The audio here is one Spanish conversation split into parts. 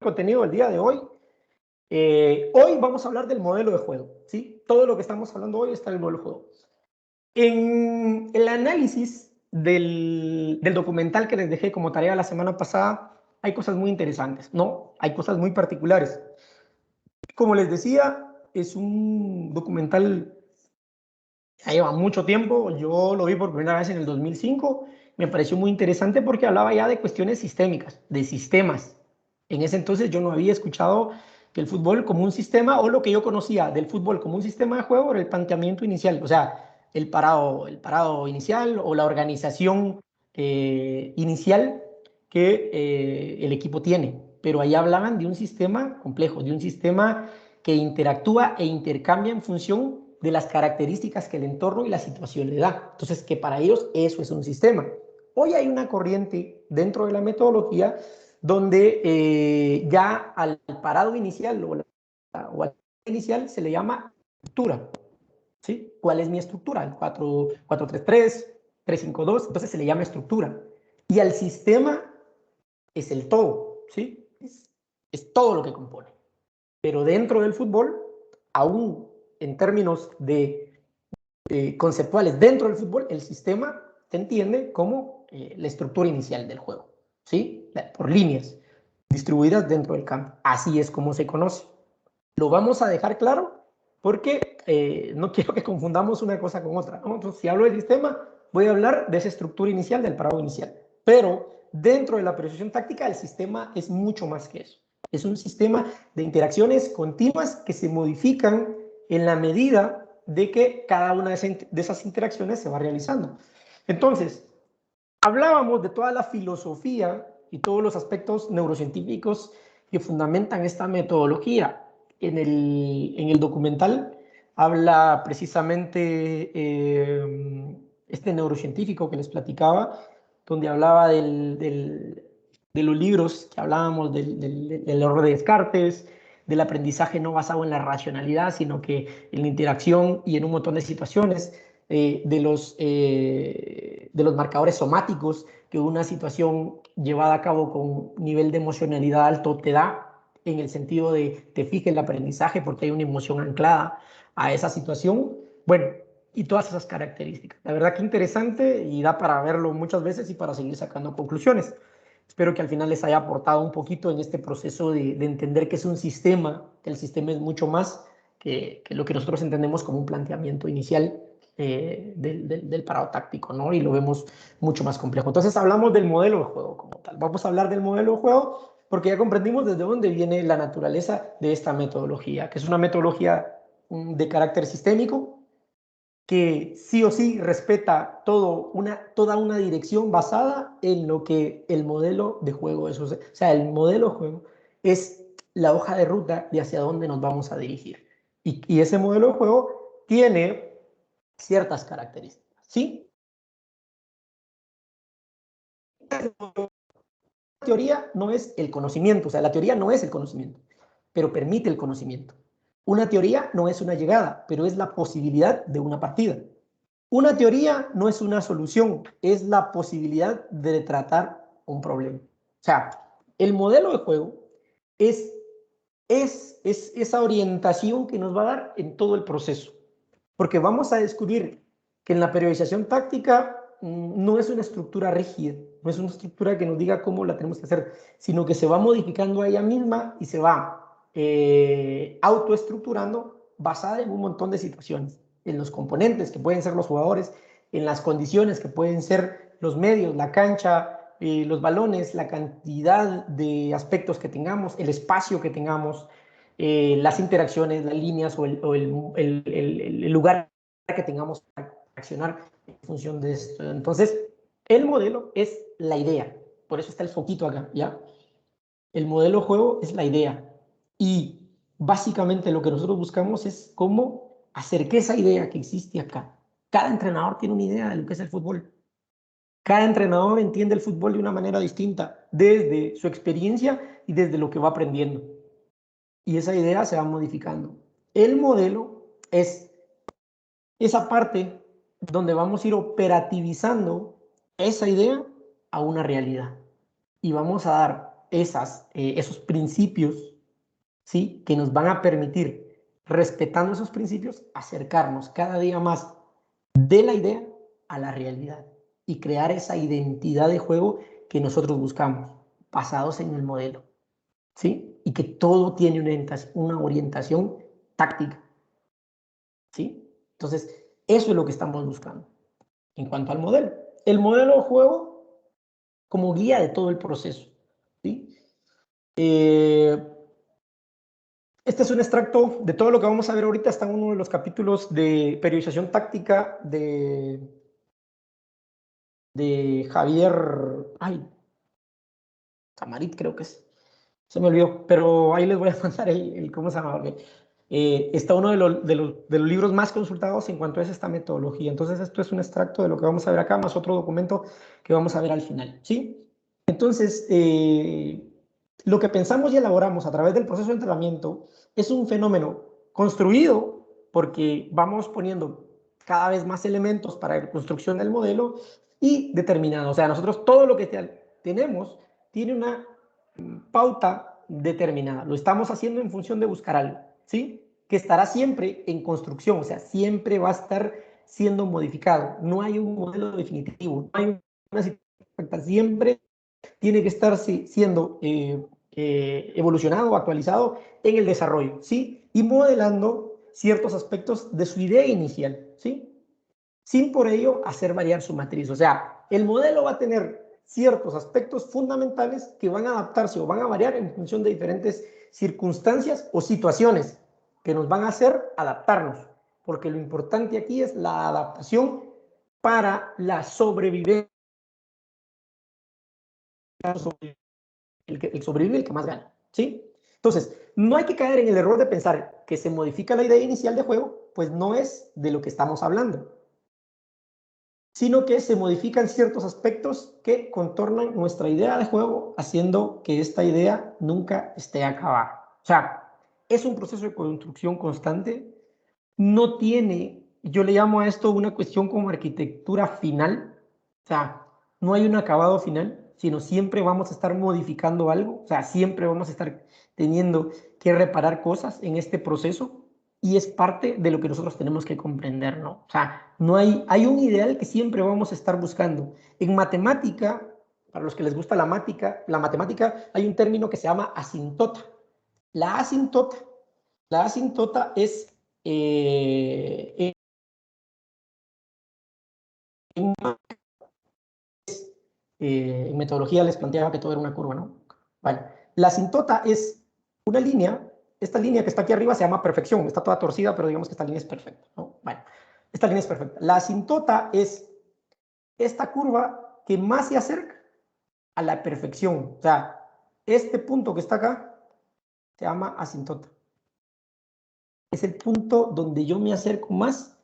Contenido del día de hoy. Hoy vamos a hablar del modelo de juego, ¿sí? Todo lo que estamos hablando hoy está en el modelo de juego. En el análisis del documental que les dejé como tarea la semana pasada, hay cosas muy interesantes, ¿no? Hay cosas muy particulares. Como les decía, es un documental ya lleva mucho tiempo. Yo lo vi por primera vez en el 2005. Me pareció muy interesante porque hablaba ya de cuestiones sistémicas, de sistemas. En ese entonces yo no había escuchado que el fútbol como un sistema, o lo que yo conocía del fútbol como un sistema de juego, era el planteamiento inicial, o sea, el parado inicial o la organización inicial que el equipo tiene. Pero ahí hablaban de un sistema complejo, de un sistema que interactúa e intercambia en función de las características que el entorno y la situación le da. Entonces, que para ellos eso es un sistema. Hoy hay una corriente dentro de la metodología donde ya al parado inicial o al inicial se le llama estructura. ¿Sí? ¿Cuál es mi estructura? El 4-3-3, 3-5-2, entonces se le llama estructura. Y al sistema es el todo, ¿sí? Es todo lo que compone. Pero dentro del fútbol, aún en términos de conceptuales, dentro del fútbol, el sistema se entiende como la estructura inicial del juego, ¿sí? Por líneas distribuidas dentro del campo. Así es como se conoce. Lo vamos a dejar claro porque no quiero que confundamos una cosa con otra, ¿no? Entonces, si hablo del sistema, voy a hablar de esa estructura inicial, del parado inicial. Pero dentro de la apreciación táctica, el sistema es mucho más que eso. Es un sistema de interacciones continuas que se modifican en la medida de que cada una de esas interacciones se va realizando. Entonces, hablábamos de toda la filosofía y todos los aspectos neurocientíficos que fundamentan esta metodología. En el documental habla precisamente este neurocientífico que les platicaba, donde hablaba de los libros que hablábamos del error de Descartes, del aprendizaje no basado en la racionalidad, sino que en la interacción y en un montón de situaciones, de los marcadores somáticos que una situación llevada a cabo con nivel de emocionalidad alto te da, en el sentido de te fija el aprendizaje porque hay una emoción anclada a esa situación. Bueno, y todas esas características. La verdad que interesante y da para verlo muchas veces y para seguir sacando conclusiones. Espero que al final les haya aportado un poquito en este proceso de entender que es un sistema, que el sistema es mucho más que lo que nosotros entendemos como un planteamiento inicial del parado táctico, ¿no? Y lo vemos mucho más complejo. Entonces hablamos del modelo de juego como tal. Vamos a hablar del modelo de juego porque ya comprendimos desde dónde viene la naturaleza de esta metodología, que es una metodología de carácter sistémico, que sí o sí respeta toda una dirección basada en lo que el modelo de juego es. O sea, el modelo de juego es la hoja de ruta de hacia dónde nos vamos a dirigir. Y ese modelo de juego tiene ciertas características, ¿sí? La teoría no es el conocimiento, o sea, la teoría no es el conocimiento, pero permite el conocimiento. Una teoría no es una llegada, pero es la posibilidad de una partida. Una teoría no es una solución, es la posibilidad de tratar un problema. O sea, el modelo de juego es, es esa orientación que nos va a dar en todo el proceso. Porque vamos a descubrir que en la periodización táctica no es una estructura rígida, no es una estructura que nos diga cómo la tenemos que hacer, sino que se va modificando a ella misma y se va autoestructurando basada en un montón de situaciones, en los componentes que pueden ser los jugadores, en las condiciones que pueden ser los medios, la cancha, los balones, la cantidad de aspectos que tengamos, el espacio que tengamos, las interacciones, las líneas el lugar que tengamos para accionar en función de esto. Entonces, el modelo es la idea. Por eso está el foquito acá, ¿ya? El modelo juego es la idea. Y básicamente lo que nosotros buscamos es cómo hacer que esa idea que existe acá. Cada entrenador tiene una idea de lo que es el fútbol. Cada entrenador entiende el fútbol de una manera distinta, desde su experiencia y desde lo que va aprendiendo. Y esa idea se va modificando. El modelo es esa parte donde vamos a ir operativizando esa idea a una realidad. Y vamos a dar esos principios, ¿sí? Que nos van a permitir, respetando esos principios, acercarnos cada día más de la idea a la realidad y crear esa identidad de juego que nosotros buscamos, basados en el modelo, ¿sí? Y que todo tiene una orientación táctica, ¿sí? Entonces, eso es lo que estamos buscando en cuanto al modelo. El modelo de juego como guía de todo el proceso, ¿sí? Este es un extracto de todo lo que vamos a ver ahorita. Está en uno de los capítulos de periodización táctica de Javier, Tamarit creo que es, se me olvidó, pero ahí les voy a mandar ¿cómo se llama? Está uno de los libros más consultados en cuanto a esta metodología. Entonces esto es un extracto de lo que vamos a ver acá, más otro documento que vamos a ver al final, ¿sí? Entonces, lo que pensamos y elaboramos a través del proceso de entrenamiento es un fenómeno construido porque vamos poniendo cada vez más elementos para la construcción del modelo y determinado. O sea, nosotros todo lo que tenemos tiene una pauta determinada. Lo estamos haciendo en función de buscar algo, ¿sí? Que estará siempre en construcción, o sea, siempre va a estar siendo modificado. No hay un modelo definitivo, no hay una situación, siempre tiene que estar siendo evolucionado o actualizado en el desarrollo, ¿sí? Y modelando ciertos aspectos de su idea inicial, ¿sí? Sin por ello hacer variar su matriz. O sea, el modelo va a tener ciertos aspectos fundamentales que van a adaptarse o van a variar en función de diferentes circunstancias o situaciones que nos van a hacer adaptarnos, porque lo importante aquí es la adaptación para la sobrevivencia. El sobrevive el que más gana, ¿sí? Entonces, no hay que caer en el error de pensar que se modifica la idea inicial de juego, pues no es de lo que estamos hablando, sino que se modifican ciertos aspectos que contornan nuestra idea de juego, haciendo que esta idea nunca esté acabada. O sea, es un proceso de construcción constante, no tiene, yo le llamo a esto una cuestión como arquitectura final, o sea, no hay un acabado final, sino siempre vamos a estar modificando algo, o sea, siempre vamos a estar teniendo que reparar cosas en este proceso y es parte de lo que nosotros tenemos que comprender, ¿no? O sea, no hay un ideal que siempre vamos a estar buscando. En matemática, para los que les gusta la matemática, hay un término que se llama asintota. La asintota, la asintota es en en metodología les planteaba que todo era una curva, ¿no? Vale. La asintota es una línea, esta línea que está aquí arriba se llama perfección, está toda torcida, pero digamos que esta línea es perfecta, ¿no? Vale. Esta línea es perfecta. La asintota es esta curva que más se acerca a la perfección. O sea, este punto que está acá se llama asintota. Es el punto donde yo me acerco más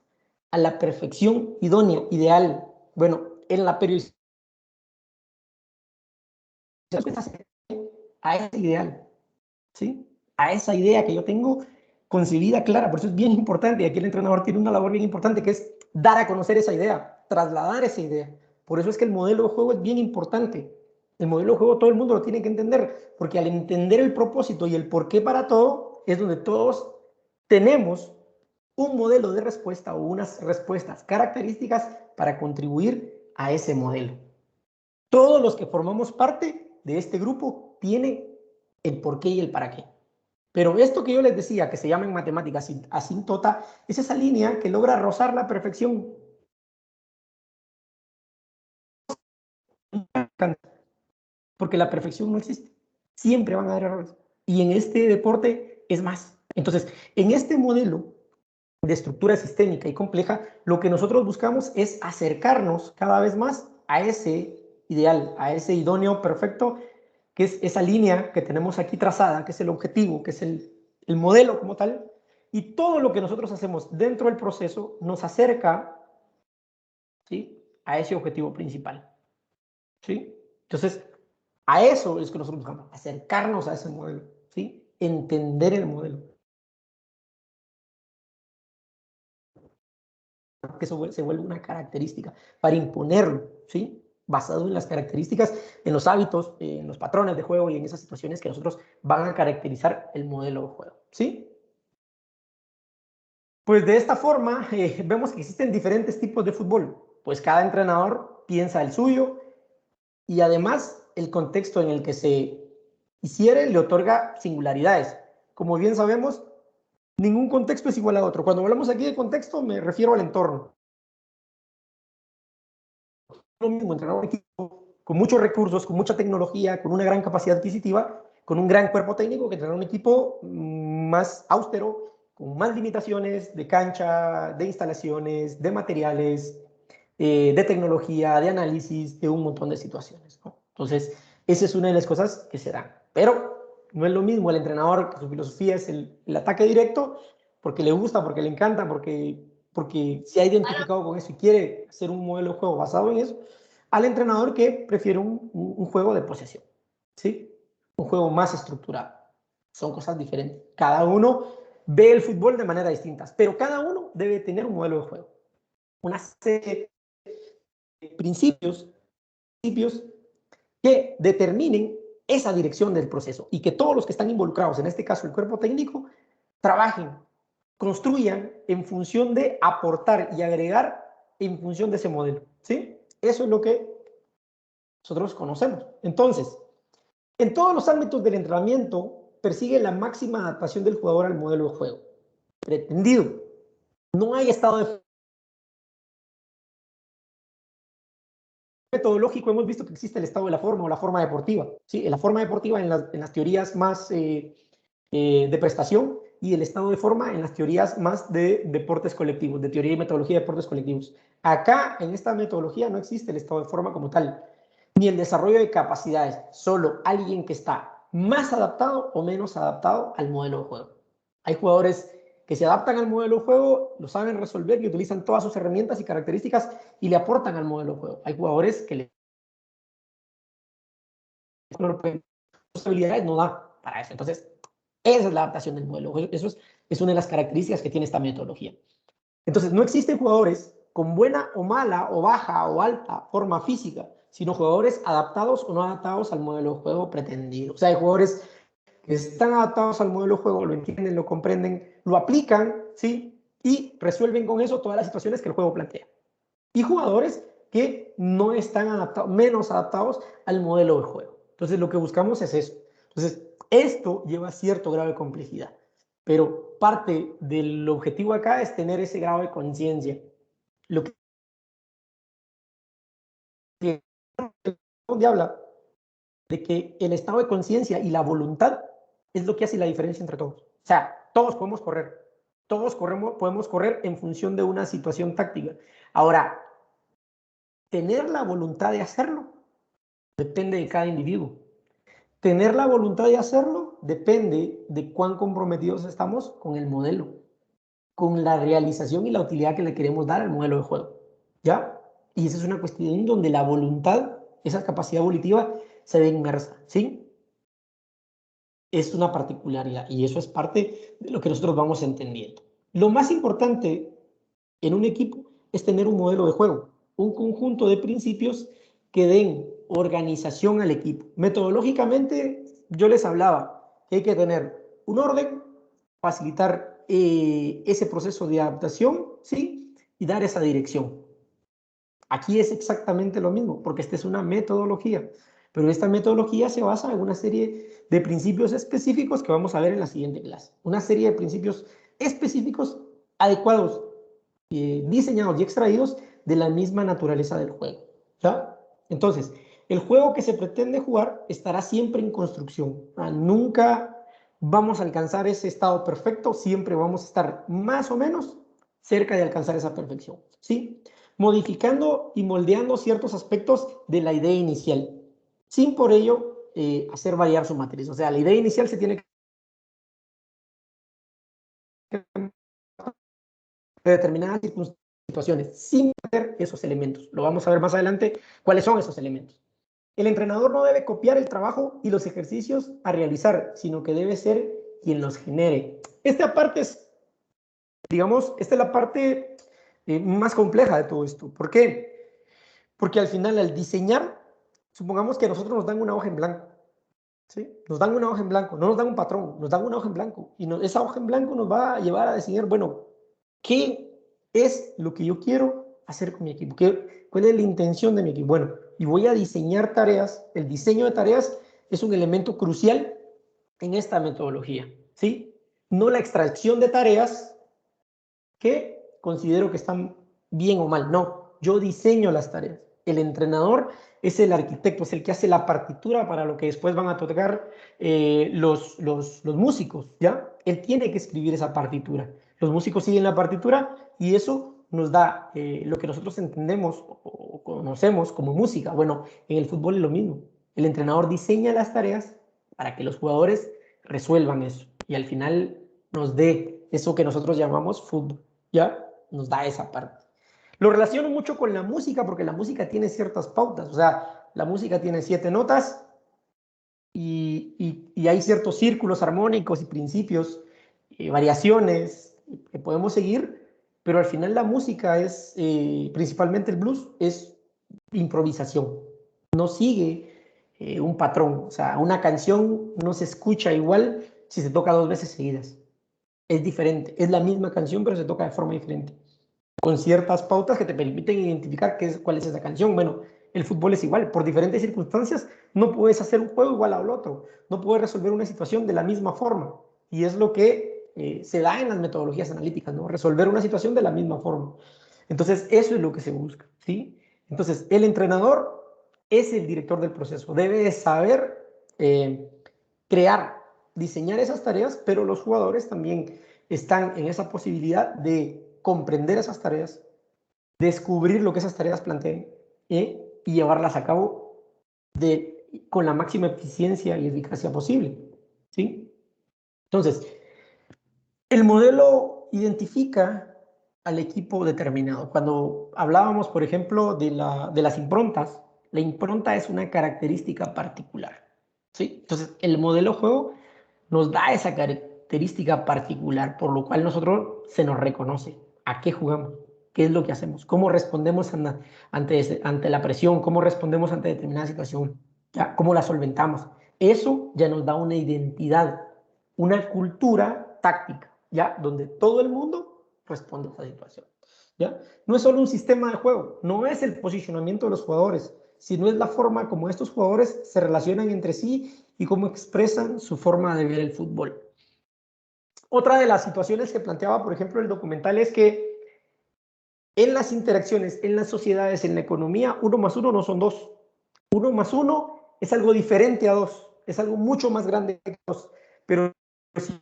a la perfección idónea, ideal. Bueno, en la periodicidad a ese ideal, ¿sí? A esa idea que yo tengo concebida, clara. Por eso es bien importante, y aquí el entrenador tiene una labor bien importante, que es dar a conocer esa idea, trasladar esa idea. Por eso es que el modelo de juego es bien importante. El modelo de juego todo el mundo lo tiene que entender, porque al entender el propósito y el porqué para todo, es donde todos tenemos un modelo de respuesta o unas respuestas características para contribuir a ese modelo. Todos los que formamos parte de este grupo tienen el por qué y el para qué. Pero esto que yo les decía, que se llama en matemáticas asíntota, es esa línea que logra rozar la perfección. Porque la perfección no existe. Siempre van a haber errores. Y en este deporte es más. Entonces, en este modelo de estructura sistémica y compleja, lo que nosotros buscamos es acercarnos cada vez más a ese ideal, a ese idóneo perfecto, que es esa línea que tenemos aquí trazada, que es el objetivo, que es el modelo como tal, y todo lo que nosotros hacemos dentro del proceso nos acerca, ¿sí?, a ese objetivo principal, ¿sí? Entonces, a eso es que nosotros buscamos, acercarnos a ese modelo, ¿sí? Entender el modelo. Que eso se vuelve una característica para imponerlo, ¿sí? basado en las características, en los hábitos, en los patrones de juego y en esas situaciones que nosotros van a caracterizar el modelo de juego, ¿sí? Pues de esta forma vemos que existen diferentes tipos de fútbol, pues cada entrenador piensa el suyo y además el contexto en el que se hiciere le otorga singularidades. Como bien sabemos, ningún contexto es igual a otro. Cuando hablamos aquí de contexto me refiero al entorno. Lo mismo entrenar un equipo con muchos recursos, con mucha tecnología, con una gran capacidad adquisitiva, con un gran cuerpo técnico, que entrenar un equipo más austero, con más limitaciones de cancha, de instalaciones, de materiales, de tecnología, de análisis, de un montón de situaciones, ¿no? Entonces, esa es una de las cosas que se dan. Pero no es lo mismo el entrenador, que su filosofía es el ataque directo, porque le gusta, porque le encanta, porque se ha identificado con eso y quiere hacer un modelo de juego basado en eso, al entrenador que prefiere un juego de posesión, ¿sí? Un juego más estructurado. Son cosas diferentes. Cada uno ve el fútbol de manera distinta, pero cada uno debe tener un modelo de juego. Una serie de principios que determinen esa dirección del proceso y que todos los que están involucrados, en este caso el cuerpo técnico, trabajen, construyan en función de aportar y agregar en función de ese modelo, ¿sí? Eso es lo que nosotros conocemos. Entonces, en todos los ámbitos del entrenamiento persigue la máxima adaptación del jugador al modelo de juego pretendido. No hay estado de metodológico. Hemos visto que existe el estado de la forma o la forma deportiva, ¿sí? La forma deportiva en las teorías más de prestación y el estado de forma en las teorías más de deportes colectivos, de teoría y metodología de deportes colectivos. Acá, en esta metodología, no existe el estado de forma como tal, ni el desarrollo de capacidades, solo alguien que está más adaptado o menos adaptado al modelo de juego. Hay jugadores que se adaptan al modelo de juego, lo saben resolver y utilizan todas sus herramientas y características y le aportan al modelo de juego. Hay jugadores que sus habilidades no da para eso. Entonces, esa es la adaptación del modelo. Eso es una de las características que tiene esta metodología. Entonces, no existen jugadores con buena o mala o baja o alta forma física, sino jugadores adaptados o no adaptados al modelo de juego pretendido. O sea, hay jugadores que están adaptados al modelo de juego, lo entienden, lo comprenden, lo aplican, ¿sí? Y resuelven con eso todas las situaciones que el juego plantea. Y jugadores que no están adaptados, menos adaptados al modelo de juego. Entonces, lo que buscamos es eso. Entonces, esto lleva cierto grado de complejidad, pero parte del objetivo acá es tener ese grado de conciencia. Lo que donde habla de que el estado de conciencia y la voluntad es lo que hace la diferencia entre todos. O sea, todos podemos correr, podemos correr en función de una situación táctica. Ahora, tener la voluntad de hacerlo depende de cada individuo. Tener la voluntad de hacerlo depende de cuán comprometidos estamos con el modelo, con la realización y la utilidad que le queremos dar al modelo de juego, ¿ya? Y esa es una cuestión donde la voluntad, esa capacidad volitiva, se ve inmersa, ¿sí? Es una particularidad y eso es parte de lo que nosotros vamos entendiendo. Lo más importante en un equipo es tener un modelo de juego, un conjunto de principios que den organización al equipo. Metodológicamente, yo les hablaba que hay que tener un orden, facilitar ese proceso de adaptación, ¿sí? Y dar esa dirección. Aquí es exactamente lo mismo, porque esta es una metodología, pero esta metodología se basa en una serie de principios específicos que vamos a ver en la siguiente clase. Una serie de principios específicos adecuados, diseñados y extraídos de la misma naturaleza del juego, ¿ya? Entonces, el juego que se pretende jugar estará siempre en construcción. Nunca vamos a alcanzar ese estado perfecto, siempre vamos a estar más o menos cerca de alcanzar esa perfección, ¿sí? Modificando y moldeando ciertos aspectos de la idea inicial, sin por ello hacer variar su matriz. O sea, la idea inicial se tiene que de determinadas situaciones, sin perder esos elementos. Lo vamos a ver más adelante, cuáles son esos elementos. El entrenador no debe copiar el trabajo y los ejercicios a realizar, sino que debe ser quien los genere. Esta parte es, digamos, esta es la parte más compleja de todo esto. ¿Por qué? Porque al final, al diseñar, supongamos que a nosotros nos dan una hoja en blanco, ¿sí? Nos dan una hoja en blanco, no nos dan un patrón, nos dan una hoja en blanco. Y esa hoja en blanco nos va a llevar a diseñar, bueno, ¿qué es lo que yo quiero hacer con mi equipo? ¿Cuál es la intención de mi equipo? Bueno, y voy a diseñar tareas. El diseño de tareas es un elemento crucial en esta metodología, ¿sí? No la extracción de tareas que considero que están bien o mal, no, yo diseño las tareas. El entrenador es el arquitecto, es el que hace la partitura para lo que después van a tocar los músicos, ¿ya? Él tiene que escribir esa partitura. Los músicos siguen la partitura y eso nos da lo que nosotros entendemos o conocemos como música. Bueno, en el fútbol es lo mismo. El entrenador diseña las tareas para que los jugadores resuelvan eso y al final nos dé eso que nosotros llamamos fútbol, ¿ya? Nos da esa parte. Lo relaciono mucho con la música porque la música tiene ciertas pautas, o sea, la música tiene 7 notas y hay ciertos círculos armónicos y principios, variaciones que podemos seguir, pero al final la música es, principalmente el blues, es improvisación, no sigue un patrón, o sea, una canción no se escucha igual si se toca 2 veces seguidas, es diferente, es la misma canción pero se toca de forma diferente con ciertas pautas que te permiten identificar cuál es esa canción. Bueno, el fútbol es igual, por diferentes circunstancias no puedes hacer un juego igual al otro, no puedes resolver una situación de la misma forma, y es lo que se da en las metodologías analíticas, ¿no? Resolver una situación de la misma forma. Entonces, eso es lo que se busca, ¿sí? Entonces, el entrenador es el director del proceso, debe saber crear, diseñar esas tareas, pero los jugadores también están en esa posibilidad de comprender esas tareas, descubrir lo que esas tareas planteen y llevarlas a cabo con la máxima eficiencia y eficacia posible, ¿sí? Entonces, el modelo identifica al equipo determinado. Cuando hablábamos, por ejemplo, de las improntas, la impronta es una característica particular, ¿sí? Entonces, el modelo juego nos da esa característica particular, por lo cual nosotros se nos reconoce a qué jugamos, qué es lo que hacemos, cómo respondemos ante la presión, cómo respondemos ante determinada situación, ¿ya? Cómo la solventamos. Eso ya nos da una identidad, una cultura táctica, ¿ya? Donde todo el mundo responde a esa situación, ¿ya? No es solo un sistema de juego, no es el posicionamiento de los jugadores, sino es la forma como estos jugadores se relacionan entre sí y cómo expresan su forma de ver el fútbol. Otra de las situaciones que planteaba, por ejemplo, el documental es que en las interacciones, en las sociedades, en la economía, 1 más 1 no son 2. 1 más 1 es algo diferente a 2, es algo mucho más grande que 2, pero si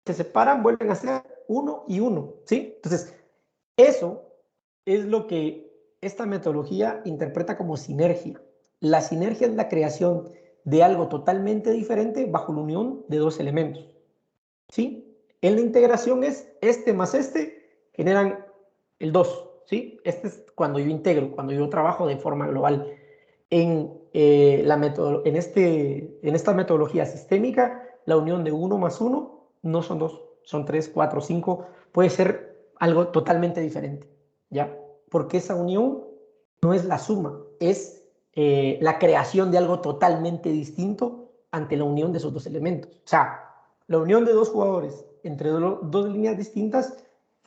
se separan vuelven a ser 1 y 1, ¿sí? Entonces, eso es lo que esta metodología interpreta como sinergia. La sinergia es la creación de algo totalmente diferente bajo la unión de 2 elementos, ¿sí? En la integración es este más este generan el 2, ¿sí? Este es cuando yo integro, cuando yo trabajo de forma global. En esta metodología sistémica, la unión de 1 más 1 no son 2, son 3, 4, 5, puede ser algo totalmente diferente, ¿ya? Porque esa unión no es la suma, es la creación de algo totalmente distinto ante la unión de esos 2 elementos. O sea, la unión de 2 jugadores entre 2 líneas distintas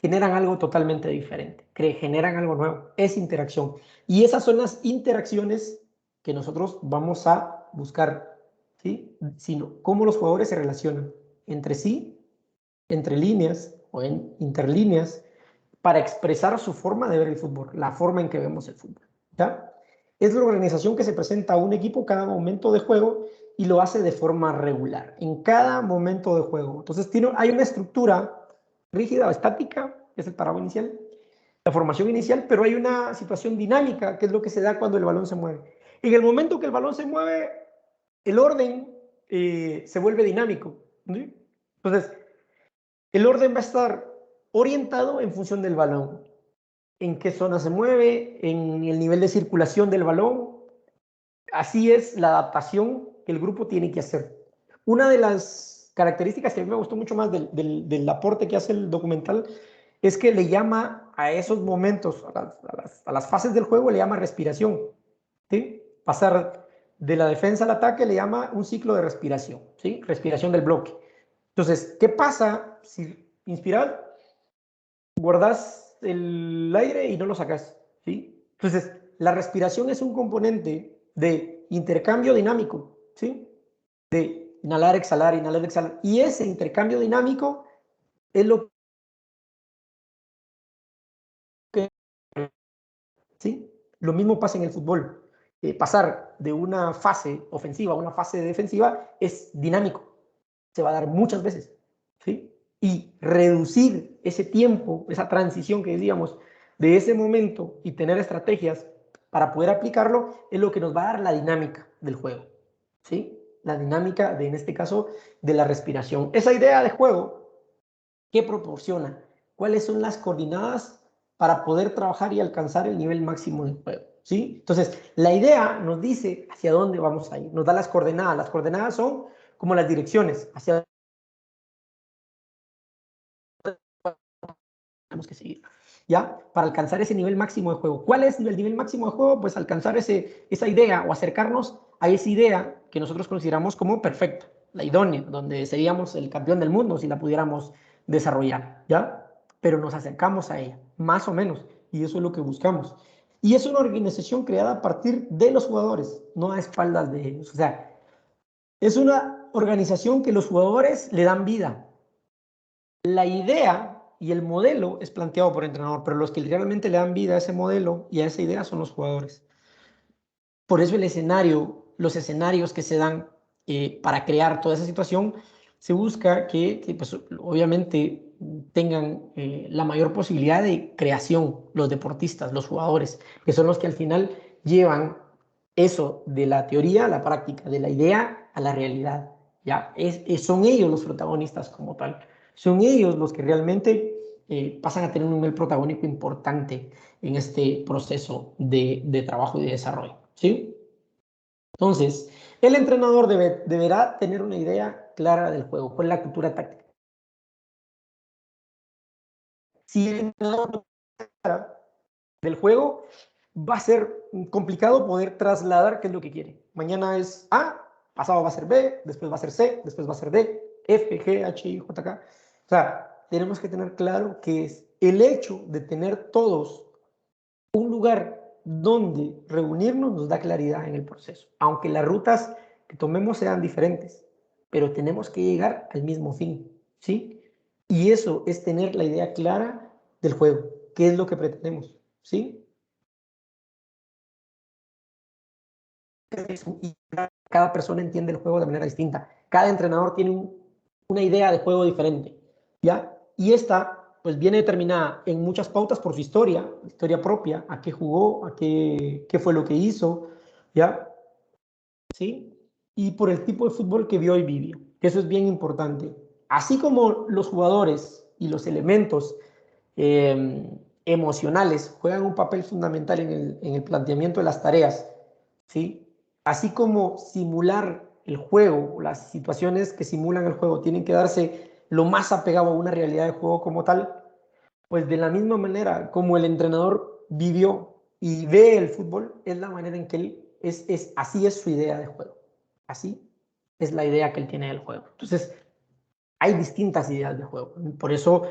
generan algo totalmente diferente, generan algo nuevo, es interacción. Y esas son las interacciones que nosotros vamos a buscar, ¿sí? Sino cómo los jugadores se relacionan entre sí, entre líneas o en interlíneas, para expresar su forma de ver el fútbol, la forma en que vemos el fútbol, ¿ya? Es la organización que se presenta a un equipo cada momento de juego y lo hace de forma regular, en cada momento de juego. Entonces hay una estructura rígida o estática, que es el parámetro inicial, la formación inicial, pero hay una situación dinámica, que es lo que se da cuando el balón se mueve. En el momento que el balón se mueve, el orden se vuelve dinámico, ¿sí? Entonces, el orden va a estar orientado en función del balón, en qué zona se mueve, en el nivel de circulación del balón. Así es la adaptación que el grupo tiene que hacer. Una de las características que a mí me gustó mucho más del aporte que hace el documental es que le llama a esos momentos, a las fases del juego, le llama respiración. ¿Sí? Pasar de la defensa al ataque le llama un ciclo de respiración, ¿sí? Respiración del bloque. Entonces, ¿qué pasa si inspiras, guardas el aire y no lo sacas? ¿Sí? Entonces, la respiración es un componente de intercambio dinámico, ¿sí? De inhalar, exhalar, inhalar, exhalar. Y ese intercambio dinámico es lo que, ¿sí? Lo mismo pasa en el fútbol. Pasar de una fase ofensiva a una fase defensiva es dinámico. Se va a dar muchas veces, ¿sí? Y reducir ese tiempo, esa transición que decíamos, de ese momento y tener estrategias para poder aplicarlo es lo que nos va a dar la dinámica del juego, ¿sí? La dinámica de, en este caso, de la respiración. Esa idea de juego, ¿qué proporciona? ¿Cuáles son las coordenadas para poder trabajar y alcanzar el nivel máximo del juego? ¿Sí? Entonces, la idea nos dice hacia dónde vamos a ir, nos da las coordenadas. Las coordenadas son como las direcciones, hacia tenemos que seguir, ¿ya? Para alcanzar ese nivel máximo de juego. ¿Cuál es el nivel máximo de juego? Pues alcanzar esa idea o acercarnos a esa idea que nosotros consideramos como perfecta, la idónea, donde seríamos el campeón del mundo si la pudiéramos desarrollar, ¿ya? Pero nos acercamos a ella, más o menos, y eso es lo que buscamos. Y es una organización creada a partir de los jugadores, no a espaldas de ellos. O sea, es una organización que los jugadores le dan vida. La idea y el modelo es planteado por el entrenador, pero los que realmente le dan vida a ese modelo y a esa idea son los jugadores. Por eso el escenario, los escenarios que se dan para crear toda esa situación, se busca que pues, obviamente tengan la mayor posibilidad de creación los deportistas, los jugadores, que son los que al final llevan eso de la teoría a la práctica, de la idea a la realidad. ¿Ya? Son ellos los protagonistas como tal. Son ellos los que realmente pasan a tener un nivel protagónico importante en este proceso de trabajo y de desarrollo. ¿Sí? Entonces, el entrenador deberá tener una idea clara del juego, cuál es la cultura táctica. Si el entrenador no tiene clara del juego, va a ser complicado poder trasladar qué es lo que quiere. Mañana es A, pasado va a ser B, después va a ser C, después va a ser D, F, G, H, I, J, K. O sea, tenemos que tener claro que es el hecho de tener todos un lugar donde reunirnos nos da claridad en el proceso, aunque las rutas que tomemos sean diferentes, pero tenemos que llegar al mismo fin, ¿sí? Y eso es tener la idea clara del juego, qué es lo que pretendemos, ¿sí? Y cada persona entiende el juego de manera distinta, cada entrenador tiene una idea de juego diferente, ¿ya? Y esta pues viene determinada en muchas pautas por su historia propia, a qué jugó, qué fue lo que hizo, ¿ya? ¿Sí? Y por el tipo de fútbol que vio y vivió. Eso es bien importante. Así como los jugadores y los elementos emocionales juegan un papel fundamental en el planteamiento de las tareas, ¿sí? Así como simular el juego, las situaciones que simulan el juego tienen que darse lo más apegado a una realidad de juego como tal, pues de la misma manera como el entrenador vivió y ve el fútbol, es la manera en que él así es su idea de juego. Así es la idea que él tiene del juego. Entonces, hay distintas ideas de juego. Por eso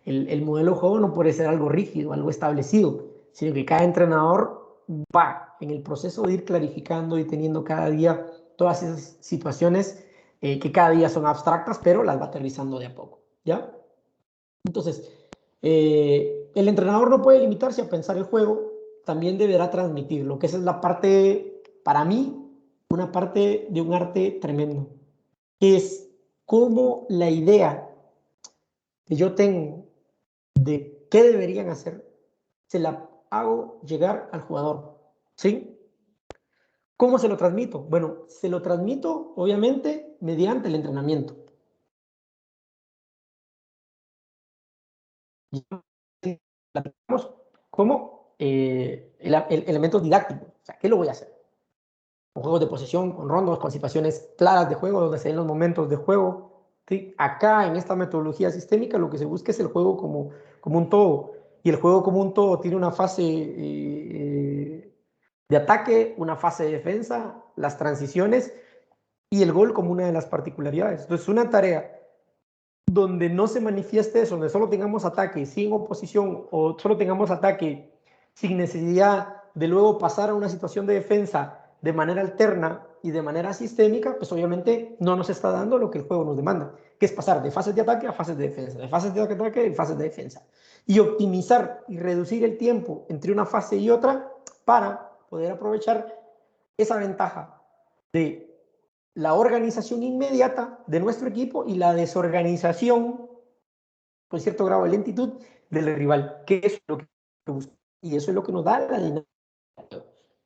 el modelo de juego no puede ser algo rígido, algo establecido, sino que cada entrenador va en el proceso de ir clarificando y teniendo cada día todas esas situaciones que cada día son abstractas, pero las va aterrizando de a poco. ¿Ya? Entonces, el entrenador no puede limitarse a pensar el juego, también deberá transmitirlo, que esa es la parte, para mí, una parte de un arte tremendo, que es cómo la idea que yo tengo de qué deberían hacer, se la hago llegar al jugador, ¿sí? ¿Cómo se lo transmito? Bueno, se lo transmito, obviamente, mediante el entrenamiento. Como elementos didácticos. O sea, ¿qué lo voy a hacer? Con juegos de posesión, con rondos, con situaciones claras de juego, donde se den los momentos de juego, ¿sí? Acá, en esta metodología sistémica, lo que se busca es el juego como un todo. Y el juego como un todo tiene una fase de ataque, una fase de defensa, las transiciones y el gol como una de las particularidades. Entonces, una tarea donde no se manifieste eso, donde solo tengamos ataque sin oposición o solo tengamos ataque sin necesidad de luego pasar a una situación de defensa de manera alterna y de manera sistémica, pues obviamente no nos está dando lo que el juego nos demanda, que es pasar de fases de ataque a fases de defensa, de fases de ataque a fases de defensa. Y optimizar y reducir el tiempo entre una fase y otra para poder aprovechar esa ventaja de la organización inmediata de nuestro equipo y la desorganización con cierto grado de lentitud del rival, que es lo que busca. Y eso es lo que nos da la dinámica.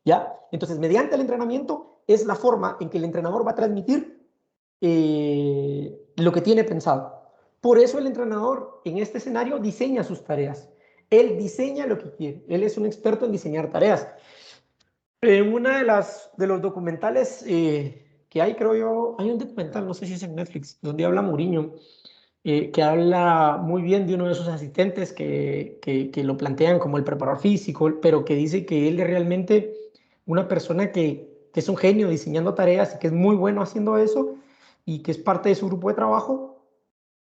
¿Ya? Entonces, mediante el entrenamiento es la forma en que el entrenador va a transmitir lo que tiene pensado. Por eso el entrenador en este escenario diseña sus tareas. Él diseña lo que quiere. Él es un experto en diseñar tareas. En una de los documentales que hay, creo yo, hay un documental, no sé si es en Netflix, donde habla Mourinho, que habla muy bien de uno de sus asistentes que lo plantean como el preparador físico, pero que dice que él es realmente una persona que es un genio diseñando tareas y que es muy bueno haciendo eso y que es parte de su grupo de trabajo.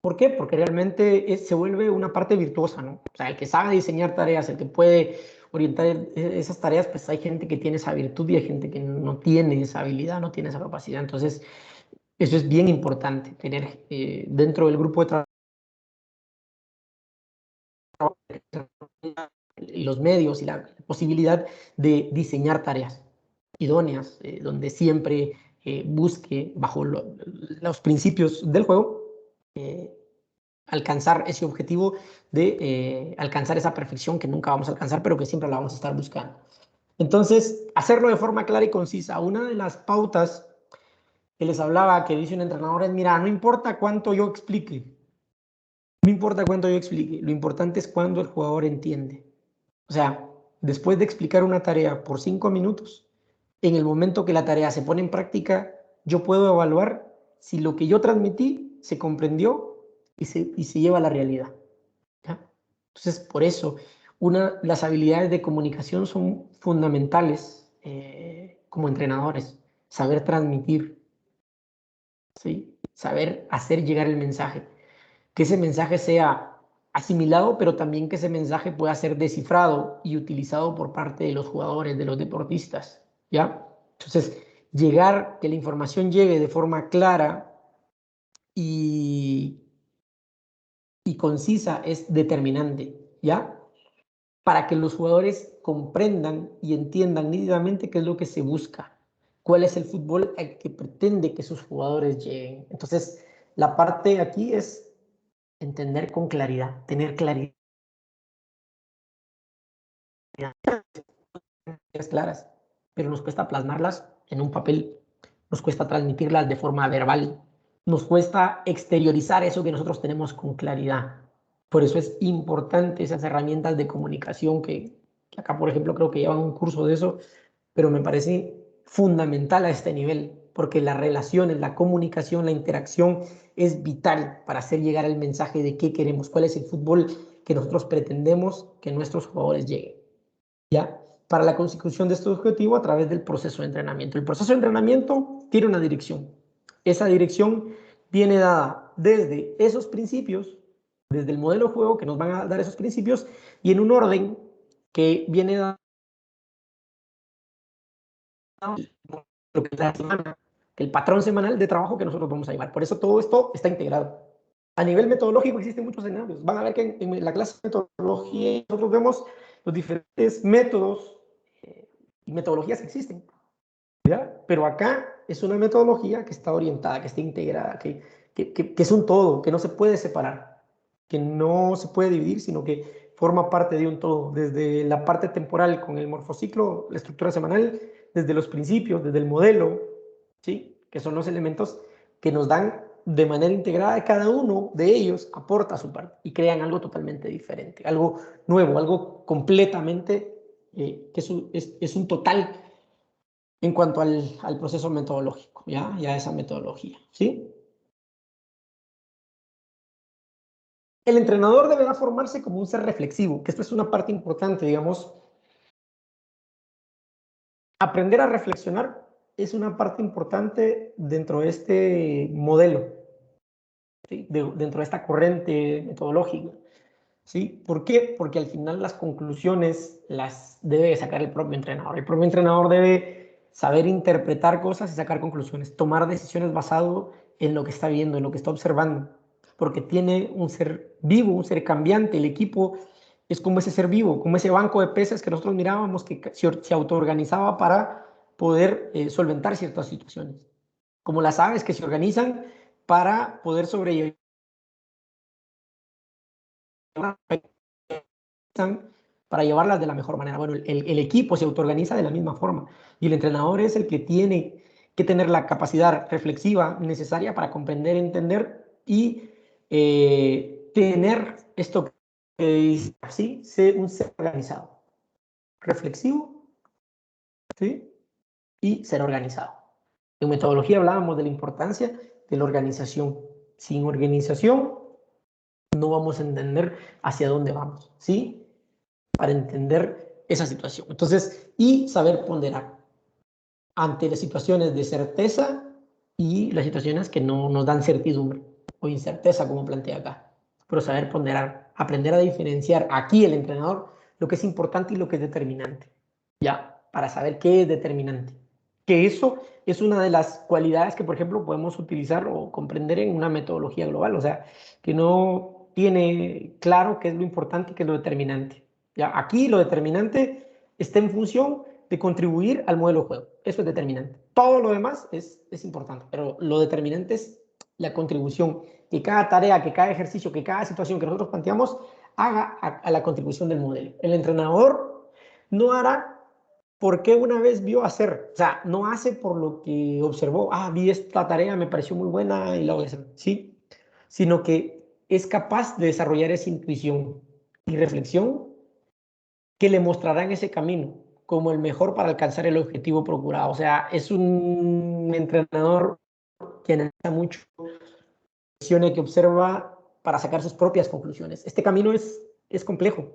¿Por qué? Porque realmente se vuelve una parte virtuosa, ¿no? O sea, el que sabe diseñar tareas, el que puede orientar esas tareas, pues hay gente que tiene esa virtud y hay gente que no tiene esa habilidad, no tiene esa capacidad. Entonces, eso es bien importante, tener dentro del grupo de trabajo los medios y la posibilidad de diseñar tareas idóneas, donde siempre busque, bajo los principios del juego, alcanzar ese objetivo de alcanzar esa perfección que nunca vamos a alcanzar, pero que siempre la vamos a estar buscando. Entonces, hacerlo de forma clara y concisa. Una de las pautas que les hablaba, que dice un entrenador, es, mira, no importa cuánto yo explique, no importa cuánto yo explique, lo importante es cuando el jugador entiende. O sea, después de explicar una tarea por 5 minutos, en el momento que la tarea se pone en práctica, yo puedo evaluar si lo que yo transmití se comprendió y se lleva a la realidad. ¿Ya? Entonces, por eso, las habilidades de comunicación son fundamentales como entrenadores. Saber transmitir, ¿sí? Saber hacer llegar el mensaje. Que ese mensaje sea asimilado, pero también que ese mensaje pueda ser descifrado y utilizado por parte de los jugadores, de los deportistas. ¿Ya? Entonces, que la información llegue de forma clara y, y concisa es determinante. ¿Ya? Para que los jugadores comprendan y entiendan nítidamente qué es lo que se busca, cuál es el fútbol al que pretende que sus jugadores lleguen. Entonces, la parte aquí es entender con claridad, tener claridad claras, pero nos cuesta plasmarlas en un papel, nos cuesta transmitirlas de forma verbal, nos cuesta exteriorizar eso que nosotros tenemos con claridad. Por eso es importante esas herramientas de comunicación que acá, por ejemplo, creo que llevan un curso de eso, pero me parece fundamental a este nivel, porque las relaciones, la comunicación, la interacción es vital para hacer llegar el mensaje de qué queremos, cuál es el fútbol que nosotros pretendemos que nuestros jugadores lleguen. ¿Ya? Para la consecución de este objetivo a través del proceso de entrenamiento. El proceso de entrenamiento tiene una dirección. Esa dirección viene dada desde esos principios, desde el modelo de juego que nos van a dar esos principios y en un orden que viene dado lo que es la semana, el patrón semanal de trabajo que nosotros vamos a llevar. Por eso todo esto está integrado. A nivel metodológico existen muchos escenarios. Van a ver que en la clase de metodología nosotros vemos los diferentes métodos y metodologías que existen. ¿Ya? Pero acá es una metodología que está orientada, que está integrada, que es un todo, que no se puede separar, que no se puede dividir, sino que forma parte de un todo, desde la parte temporal con el morfociclo, la estructura semanal, desde los principios, desde el modelo, ¿sí? Que son los elementos que nos dan de manera integrada, cada uno de ellos aporta su parte y crean algo totalmente diferente, algo nuevo, algo completamente, que es un total en cuanto al proceso metodológico, ¿ya? Ya esa metodología, ¿sí? El entrenador deberá formarse como un ser reflexivo, que esto es una parte importante, digamos. Aprender a reflexionar es una parte importante dentro de este modelo, ¿sí? Dentro de esta corriente metodológica. ¿Sí? ¿Por qué? Porque al final las conclusiones las debe sacar el propio entrenador. El propio entrenador debe saber interpretar cosas y sacar conclusiones, tomar decisiones basado en lo que está viendo, en lo que está observando, porque tiene un ser vivo, un ser cambiante. El equipo es como ese ser vivo, como ese banco de peces que nosotros mirábamos que se autoorganizaba para poder solventar ciertas situaciones, como las aves que se organizan para poder sobrevivir para llevarlas de la mejor manera. Bueno, el equipo se autoorganiza de la misma forma y el entrenador es el que tiene que tener la capacidad reflexiva necesaria para comprender, entender y tener esto que dice así, ser un ser organizado, reflexivo, ¿sí? Y ser organizado. En metodología hablábamos de la importancia de la organización. Sin organización no vamos a entender hacia dónde vamos, ¿sí? Para entender esa situación. Entonces, y saber ponderar ante las situaciones de certeza y las situaciones que no nos dan certidumbre o incerteza, como plantea acá. Pero saber ponderar, aprender a diferenciar aquí el entrenador lo que es importante y lo que es determinante. Ya, para saber qué es determinante. Que eso es una de las cualidades que, por ejemplo, podemos utilizar o comprender en una metodología global. O sea, que no tiene claro qué es lo importante y qué es lo determinante. Ya, aquí lo determinante está en función de contribuir al modelo de juego. Eso es determinante. Todo lo demás es importante, pero lo determinante es la contribución, que cada tarea, que cada ejercicio, que cada situación que nosotros planteamos haga a la contribución del modelo. El entrenador no hará porque una vez vio hacer, o sea, no hace por lo que observó, vi esta tarea, me pareció muy buena y la voy a hacer, ¿sí? Sino que es capaz de desarrollar esa intuición y reflexión que le mostrarán ese camino como el mejor para alcanzar el objetivo procurado. O sea, es un entrenador que analiza mucho, que observa para sacar sus propias conclusiones. Este camino es complejo,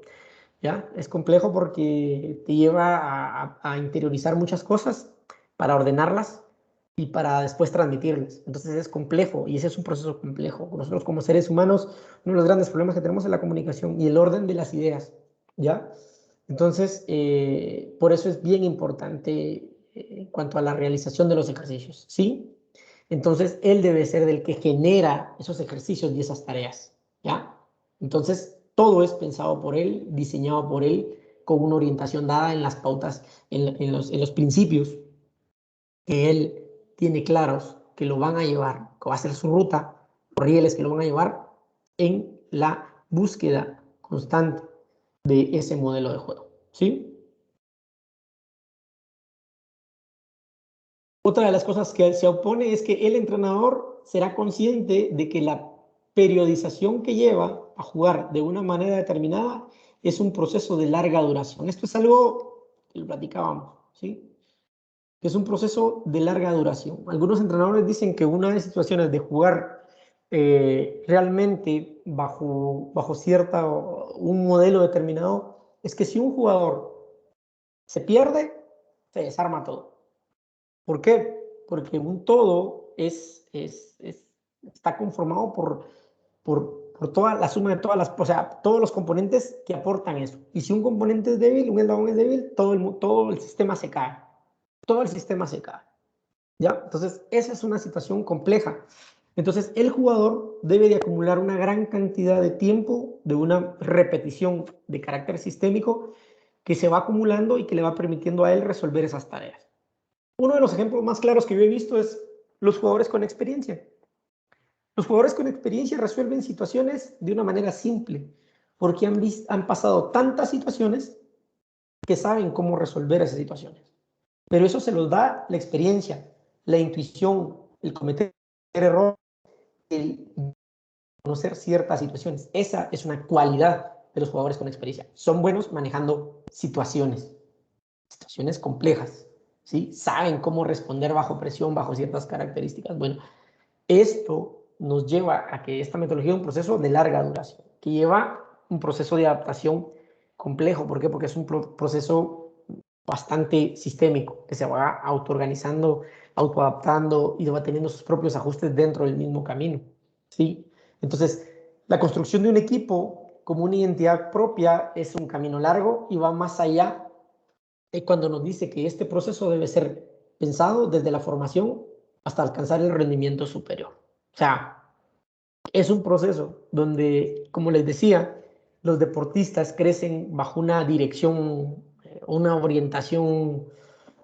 ¿ya? Es complejo porque te lleva a interiorizar muchas cosas para ordenarlas y para después transmitirlas. Entonces es complejo y ese es un proceso complejo. Nosotros como seres humanos, uno de los grandes problemas que tenemos es la comunicación y el orden de las ideas, ¿ya? Entonces, por eso es bien importante en cuanto a la realización de los ejercicios, ¿sí? Entonces, él debe ser del que genera esos ejercicios y esas tareas, ¿ya? Entonces, todo es pensado por él, diseñado por él, con una orientación dada en las pautas, en los principios que él tiene claros, que lo van a llevar, que va a ser su ruta, los rieles que lo van a llevar en la búsqueda constante de ese modelo de juego, ¿sí? Otra de las cosas que se opone es que el entrenador será consciente de que la periodización que lleva a jugar de una manera determinada es un proceso de larga duración. Esto es algo que lo platicábamos, ¿sí? Que es un proceso de larga duración. Algunos entrenadores dicen que una de las situaciones de jugar realmente bajo un modelo determinado es que si un jugador se pierde, se desarma todo. ¿Por qué? Porque un todo está conformado por toda la suma de todas las, o sea, todos los componentes que aportan eso. Y si un componente es débil, un eslabón es débil, todo el sistema se cae. Todo el sistema se cae. ¿Ya? Entonces, esa es una situación compleja. Entonces, el jugador debe de acumular una gran cantidad de tiempo de una repetición de carácter sistémico que se va acumulando y que le va permitiendo a él resolver esas tareas. Uno de los ejemplos más claros que yo he visto es los jugadores con experiencia. Los jugadores con experiencia resuelven situaciones de una manera simple, porque han pasado tantas situaciones que saben cómo resolver esas situaciones. Pero eso se los da la experiencia, la intuición, el cometer errores, el conocer ciertas situaciones. Esa es una cualidad de los jugadores con experiencia. Son buenos manejando situaciones complejas, ¿sí? Saben cómo responder bajo presión, bajo ciertas características. Bueno, esto nos lleva a que esta metodología es un proceso de larga duración. que lleva un proceso de adaptación complejo. ¿Por qué? Porque es un proceso bastante sistémico, que se va autoorganizando, autoadaptando y va teniendo sus propios ajustes dentro del mismo camino, ¿sí? Entonces, la construcción de un equipo como una identidad propia es un camino largo y va más allá de cuando nos dice que este proceso debe ser pensado desde la formación hasta alcanzar el rendimiento superior. O sea, es un proceso donde, como les decía, los deportistas crecen bajo una dirección, una orientación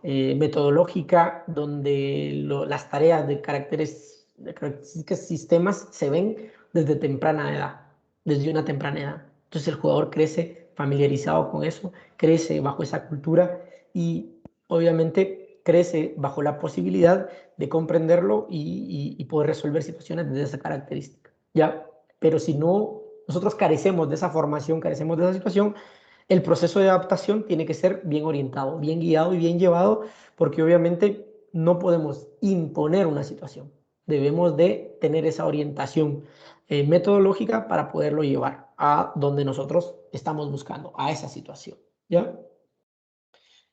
metodológica donde las tareas de características sistemas se ven desde temprana edad, desde una temprana edad. Entonces el jugador crece familiarizado con eso, crece bajo esa cultura y obviamente crece bajo la posibilidad de comprenderlo y poder resolver situaciones desde esa característica, ¿ya? Pero si no, nosotros carecemos de esa formación, carecemos de esa situación, el proceso de adaptación tiene que ser bien orientado, bien guiado y bien llevado, porque obviamente no podemos imponer una situación. Debemos de tener esa orientación metodológica para poderlo llevar a donde nosotros estamos buscando, a esa situación, ¿ya?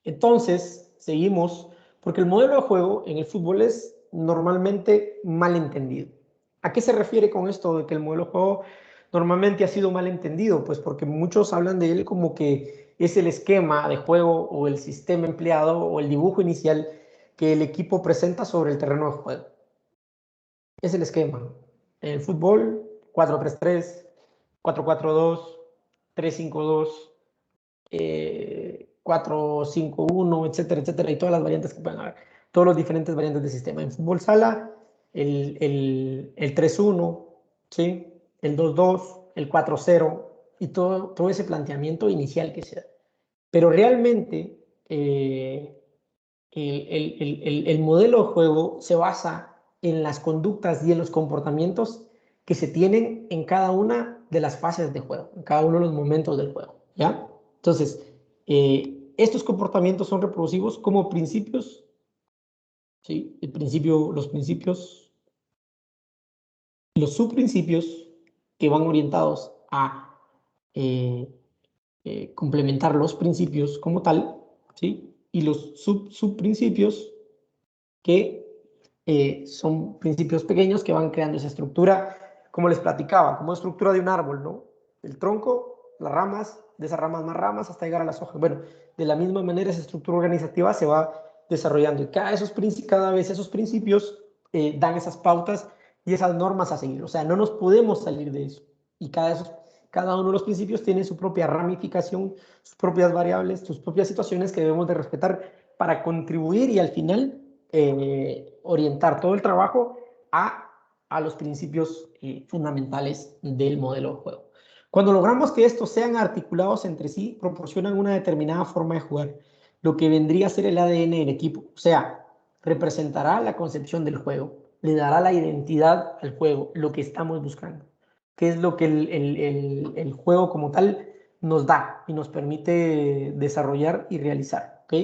Entonces, seguimos, porque el modelo de juego en el fútbol es normalmente mal entendido. ¿A qué se refiere con esto de que el modelo de juego normalmente ha sido mal entendido? Pues porque muchos hablan de él como que es el esquema de juego o el sistema empleado o el dibujo inicial que el equipo presenta sobre el terreno de juego. Es el esquema. En el fútbol, 4-3-3, 4-4-2, 3-5-2, 4-5-1, etcétera, etcétera, y todas las variantes que puedan haber, todos los diferentes variantes de sistema. En fútbol sala, el 3-1, ¿sí? El 2-2, el 4-0 y todo ese planteamiento inicial que se da. Pero realmente el modelo de juego se basa en las conductas y en los comportamientos que se tienen en cada una de las fases de juego, en cada uno de los momentos del juego, ¿ya? Entonces, estos comportamientos son reproducidos como principios, ¿sí? Los principios, los subprincipios que van orientados a complementar los principios como tal, ¿sí? Y los subprincipios que son principios pequeños que van creando esa estructura, como les platicaba, como estructura de un árbol, ¿no? El tronco, las ramas, de esas ramas más ramas hasta llegar a las hojas. Bueno, de la misma manera esa estructura organizativa se va desarrollando y cada vez esos principios dan esas pautas y esas normas a seguir. O sea, no nos podemos salir de eso. Y cada uno de los principios tiene su propia ramificación, sus propias variables, sus propias situaciones que debemos de respetar para contribuir y al final orientar todo el trabajo a los principios fundamentales del modelo de juego. Cuando logramos que estos sean articulados entre sí, proporcionan una determinada forma de jugar, lo que vendría a ser el ADN del equipo. O sea, representará la concepción del juego, le dará la identidad al juego, lo que estamos buscando, que es lo que el juego como tal nos da y nos permite desarrollar y realizar. ¿Ok?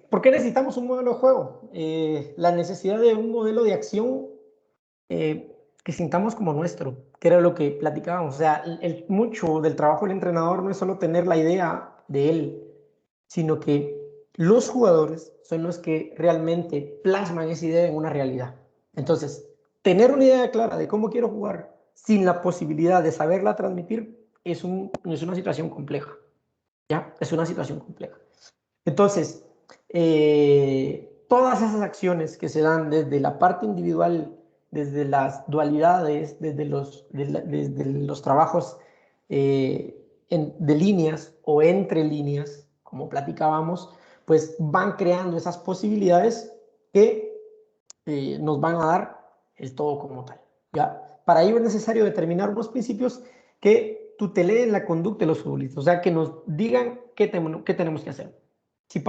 ¿Por qué necesitamos un modelo de juego? La necesidad de un modelo de acción que sintamos como nuestro, que era lo que platicábamos. O sea, mucho del trabajo del entrenador no es solo tener la idea de él, sino que los jugadores son los que realmente plasman esa idea en una realidad. Entonces, tener una idea clara de cómo quiero jugar sin la posibilidad de saberla transmitir es una situación compleja. ¿Ya? Es una situación compleja. Entonces, todas esas acciones que se dan desde la parte individual, desde las dualidades, desde los trabajos de líneas o entre líneas, como platicábamos, pues van creando esas posibilidades que nos van a dar el todo como tal, ¿ya? Para ello es necesario determinar unos principios que tuteleen la conducta de los futbolistas, o sea, que nos digan qué tenemos que hacer. Si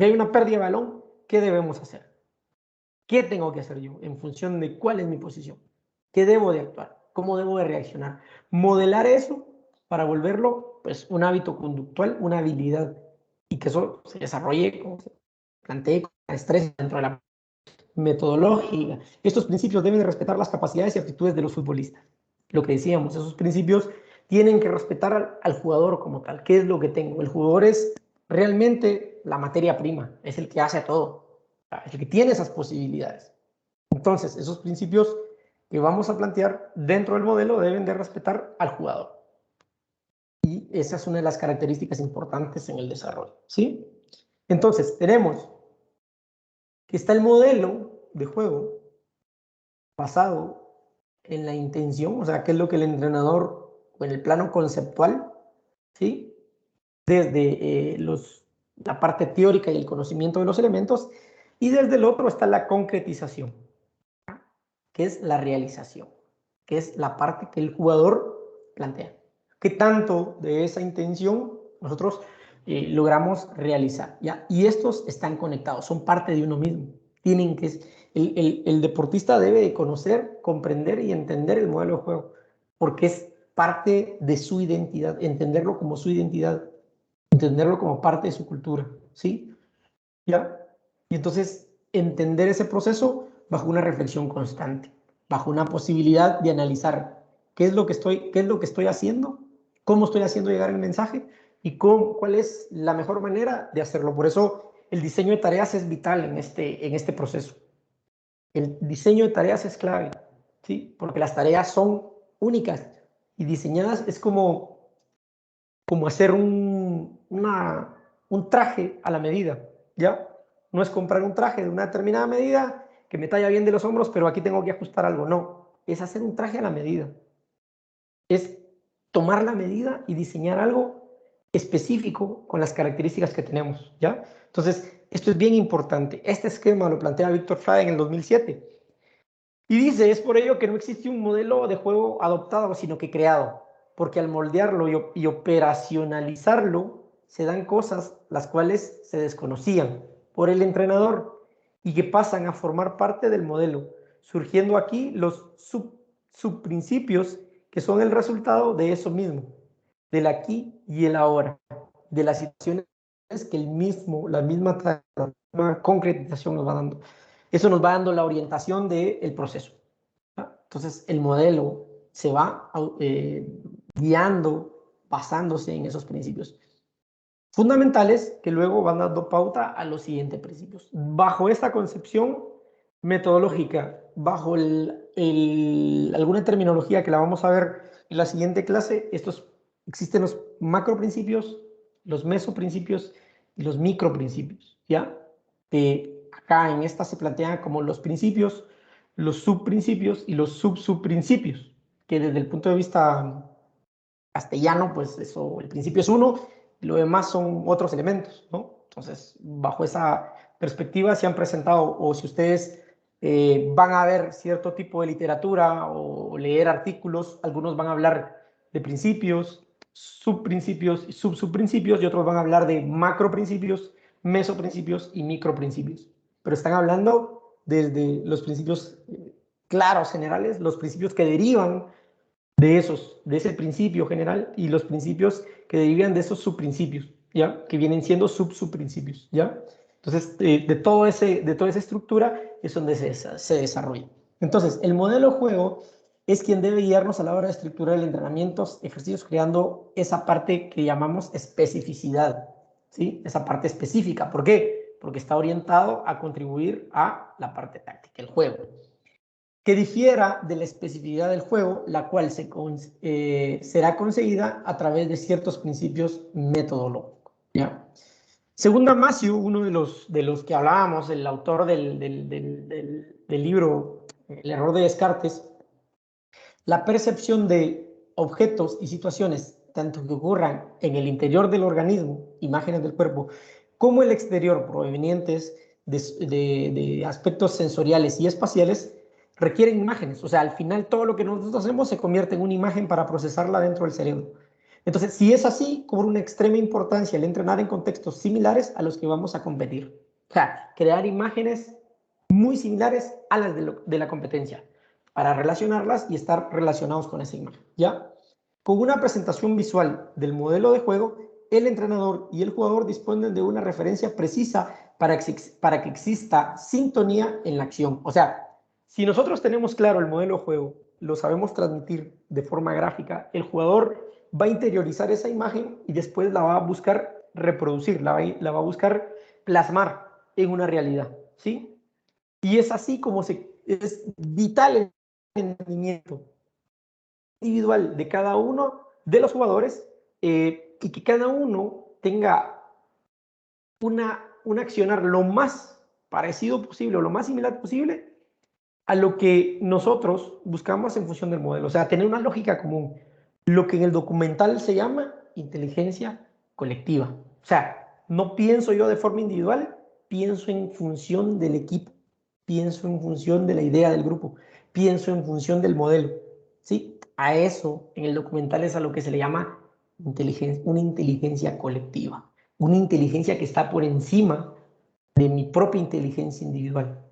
hay una pérdida de balón, ¿qué debemos hacer? ¿Qué tengo que hacer yo en función de cuál es mi posición? ¿Qué debo de actuar? ¿Cómo debo de reaccionar? Modelar eso para volverlo pues, un hábito conductual, una habilidad y que eso se desarrolle, como se plantee, con estrés dentro de la... metodológica. Estos principios deben de respetar las capacidades y aptitudes de los futbolistas. Lo que decíamos, esos principios tienen que respetar al jugador como tal. ¿Qué es lo que tengo? El jugador es realmente la materia prima, es el que hace todo, es el que tiene esas posibilidades. Entonces, esos principios que vamos a plantear dentro del modelo deben de respetar al jugador. Y esa es una de las características importantes en el desarrollo, ¿sí? Entonces, tenemos que está el modelo de juego basado en la intención, o sea, qué es lo que el entrenador, o en el plano conceptual, ¿sí? Desde la parte teórica y el conocimiento de los elementos, y desde el otro está la concretización, que es la realización, que es la parte que el jugador plantea. ¿Qué tanto de esa intención nosotros logramos realizar? ¿Ya? Y estos están conectados, son parte de uno mismo. Tienen que, el deportista debe de conocer, comprender y entender el modelo de juego, porque es parte de su identidad, entenderlo como su identidad, entenderlo como parte de su cultura, ¿sí? ¿Ya? Y entonces entender ese proceso bajo una reflexión constante, bajo una posibilidad de analizar qué es lo que estoy haciendo, cómo estoy haciendo llegar el mensaje y cuál es la mejor manera de hacerlo. Por eso el diseño de tareas es vital en este proceso. El diseño de tareas es clave, ¿sí? Porque las tareas son únicas y diseñadas es como hacer un traje a la medida, ¿ya? No es comprar un traje de una determinada medida que me talla bien de los hombros, pero aquí tengo que ajustar algo. No, es hacer un traje a la medida. Es tomar la medida y diseñar algo específico con las características que tenemos, ¿ya? Entonces, esto es bien importante. Este esquema lo plantea Víctor Frey en el 2007. Y dice, es por ello que no existe un modelo de juego adoptado, sino que creado, porque al moldearlo y operacionalizarlo, se dan cosas las cuales se desconocían por el entrenador y que pasan a formar parte del modelo, surgiendo aquí los subprincipios que son el resultado de eso mismo, del aquí y el ahora, de las situaciones que la misma concretización nos va dando. Eso nos va dando la orientación del proceso. Entonces, el modelo se va guiando, basándose en esos principios fundamentales que luego van dando pauta a los siguientes principios. Bajo esta concepción metodológica, bajo alguna terminología que la vamos a ver en la siguiente clase, existen los macroprincipios, los mesoprincipios y los microprincipios, ¿ya? Acá en esta se plantean como los principios, los subprincipios y los subprincipios, que desde el punto de vista castellano, pues eso, el principio es uno y lo demás son otros elementos, ¿no? Entonces, bajo esa perspectiva se han presentado, o si ustedes van a ver cierto tipo de literatura o leer artículos, algunos van a hablar de principios, subprincipios y subprincipios, y otros van a hablar de macroprincipios, mesoprincipios y microprincipios. Pero están hablando desde los principios claros, generales, los principios que derivan de ese principio general y los principios que derivan de esos subprincipios, ¿ya? Que vienen siendo subprincipios, ¿ya? Entonces, de toda esa estructura es donde se desarrolla. Entonces, el modelo juego es quien debe guiarnos a la hora de estructurar el entrenamiento, ejercicios, creando esa parte que llamamos especificidad, ¿sí? Esa parte específica. ¿Por qué? Porque está orientado a contribuir a la parte táctica, el juego, que difiera de la especificidad del juego, la cual será conseguida a través de ciertos principios metodológicos, ¿ya? Según Damasio, uno de los que hablábamos, el autor del libro El error de Descartes, la percepción de objetos y situaciones, tanto que ocurran en el interior del organismo, imágenes del cuerpo, como el exterior, provenientes de aspectos sensoriales y espaciales, requieren imágenes. O sea, al final todo lo que nosotros hacemos se convierte en una imagen para procesarla dentro del cerebro. Entonces, si es así, cobra una extrema importancia el entrenar en contextos similares a los que vamos a competir. O sea, crear imágenes muy similares a las de la competencia para relacionarlas y estar relacionados con esa imagen, ¿ya? Con una presentación visual del modelo de juego, el entrenador y el jugador disponen de una referencia precisa para que exista sintonía en la acción. O sea, si nosotros tenemos claro el modelo de juego, lo sabemos transmitir de forma gráfica, el jugador va a interiorizar esa imagen y después la va a buscar reproducir, la va a buscar plasmar en una realidad, ¿sí? Y es así como es vital el entendimiento individual de cada uno de los jugadores, y que cada uno tenga un accionar lo más parecido posible o lo más similar posible a lo que nosotros buscamos en función del modelo. O sea, tener una lógica común. Lo que en el documental se llama inteligencia colectiva. O sea, no pienso yo de forma individual, pienso en función del equipo, pienso en función de la idea del grupo, pienso en función del modelo. ¿Sí? A eso en el documental es a lo que se le llama una inteligencia colectiva. Una inteligencia que está por encima de mi propia inteligencia individual,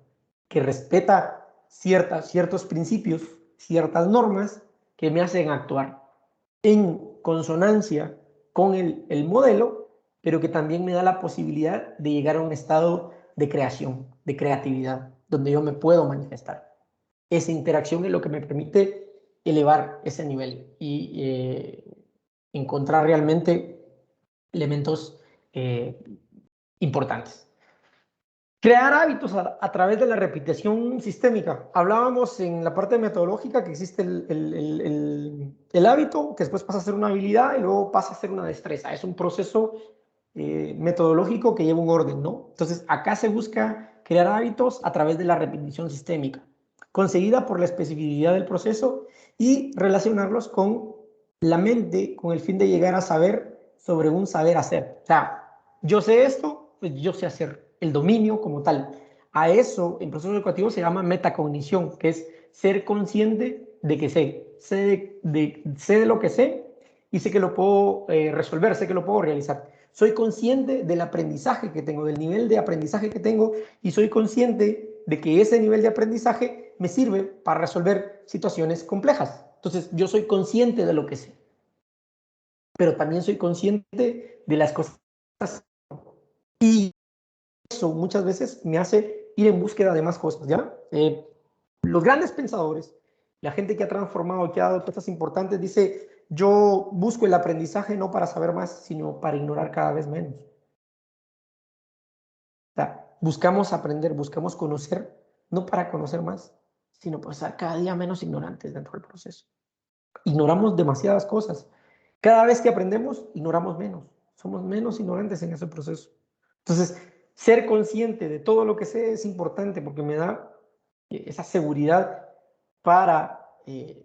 que respeta ciertos principios, ciertas normas que me hacen actuar en consonancia con el modelo, pero que también me da la posibilidad de llegar a un estado de creación, de creatividad, donde yo me puedo manifestar. Esa interacción es lo que me permite elevar ese nivel y encontrar realmente elementos importantes. Crear hábitos a través de la repetición sistémica. Hablábamos en la parte metodológica que existe el hábito, que después pasa a ser una habilidad y luego pasa a ser una destreza. Es un proceso metodológico que lleva un orden, ¿no? Entonces, acá se busca crear hábitos a través de la repetición sistémica, conseguida por la especificidad del proceso y relacionarlos con la mente con el fin de llegar a saber sobre un saber hacer. O sea, yo sé esto, pues yo sé hacer el dominio como tal. A eso, en proceso educativo, se llama metacognición, que es ser consciente de que sé de lo que sé y sé que lo puedo resolver, sé que lo puedo realizar. Soy consciente del aprendizaje que tengo, del nivel de aprendizaje que tengo, y soy consciente de que ese nivel de aprendizaje me sirve para resolver situaciones complejas. Entonces, yo soy consciente de lo que sé, pero también soy consciente de las cosas, y eso muchas veces me hace ir en búsqueda de más cosas, ¿ya? Los grandes pensadores, la gente que ha transformado y que ha dado cosas importantes, dice, yo busco el aprendizaje no para saber más, sino para ignorar cada vez menos. O sea, buscamos aprender, buscamos conocer, no para conocer más, sino para ser cada día menos ignorantes dentro del proceso. Ignoramos demasiadas cosas. Cada vez que aprendemos, ignoramos menos. Somos menos ignorantes en ese proceso. Entonces, ser consciente de todo lo que sé es importante porque me da esa seguridad para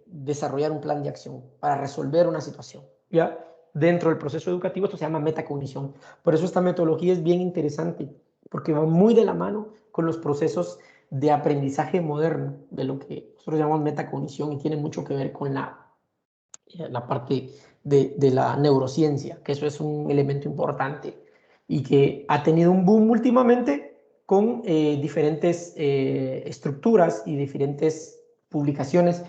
desarrollar un plan de acción, para resolver una situación. ¿Ya? Dentro del proceso educativo esto se llama metacognición. Por eso esta metodología es bien interesante, porque va muy de la mano con los procesos de aprendizaje moderno, de lo que nosotros llamamos metacognición, y tiene mucho que ver con la parte de la neurociencia, que eso es un elemento importante y que ha tenido un boom últimamente con diferentes estructuras y diferentes publicaciones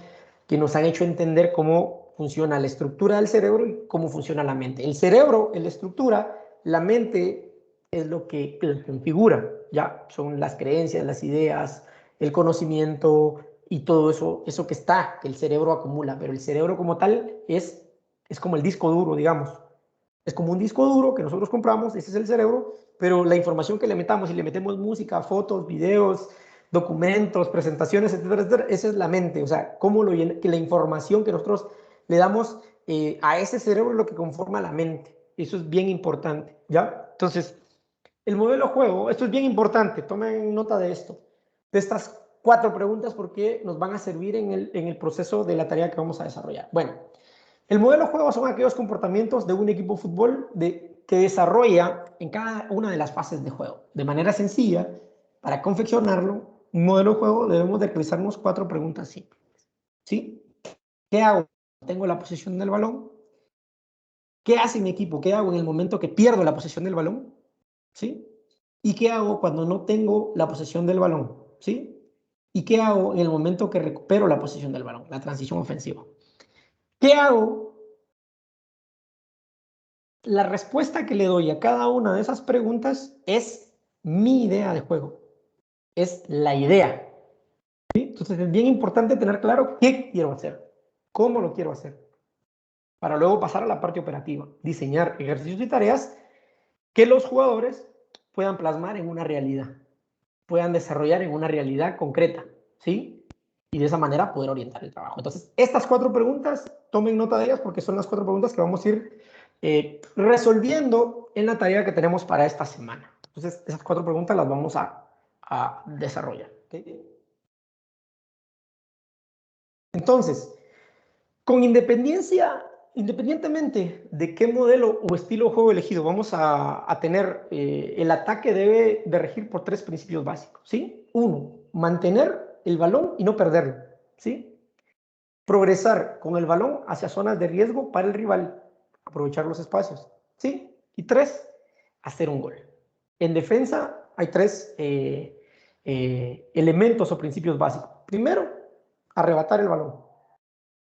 que nos han hecho entender cómo funciona la estructura del cerebro y cómo funciona la mente. El cerebro es la estructura, la mente es lo que la configura, ya son las creencias, las ideas, el conocimiento y todo eso que está, que el cerebro acumula, pero el cerebro como tal es como el disco duro, digamos. Es como un disco duro que nosotros compramos, ese es el cerebro, pero la información que le metamos, y le metemos música, fotos, videos, documentos, presentaciones, etcétera, etcétera, esa es la mente. O sea, cómo que la información que nosotros le damos a ese cerebro es lo que conforma la mente. Eso es bien importante, ¿ya? Entonces, el modelo juego, esto es bien importante, tomen nota de esto, de estas 4 preguntas, porque nos van a servir en el proceso de la tarea que vamos a desarrollar. Bueno, el modelo juego son aquellos comportamientos de un equipo de fútbol que desarrolla en cada una de las fases de juego. De manera sencilla, para confeccionarlo, un modelo de juego debemos de realizarnos 4 preguntas simples. ¿Sí? ¿Qué hago cuando tengo la posesión del balón? ¿Qué hace mi equipo? ¿Qué hago en el momento que pierdo la posesión del balón? ¿Sí? ¿Y qué hago cuando no tengo la posesión del balón? ¿Sí? ¿Y qué hago en el momento que recupero la posesión del balón? La transición ofensiva. ¿Qué hago? La respuesta que le doy a cada una de esas preguntas es mi idea de juego, es la idea. ¿Sí? Entonces es bien importante tener claro qué quiero hacer, cómo lo quiero hacer, para luego pasar a la parte operativa, diseñar ejercicios y tareas que los jugadores puedan plasmar en una realidad, puedan desarrollar en una realidad concreta, ¿sí? Y de esa manera poder orientar el trabajo. Entonces, estas 4 preguntas, tomen nota de ellas porque son las 4 preguntas que vamos a ir resolviendo en la tarea que tenemos para esta semana. Entonces, esas 4 preguntas las vamos a desarrollar. ¿Okay? Entonces, con independientemente de qué modelo o estilo de juego elegido, vamos a tener, el ataque debe de regir por 3 principios básicos, ¿sí? 1, mantener el balón y no perderlo, ¿sí? Progresar con el balón hacia zonas de riesgo para el rival, aprovechar los espacios, ¿sí? Y 3, hacer un gol. En defensa hay 3 elementos o principios básicos. Primero, arrebatar el balón.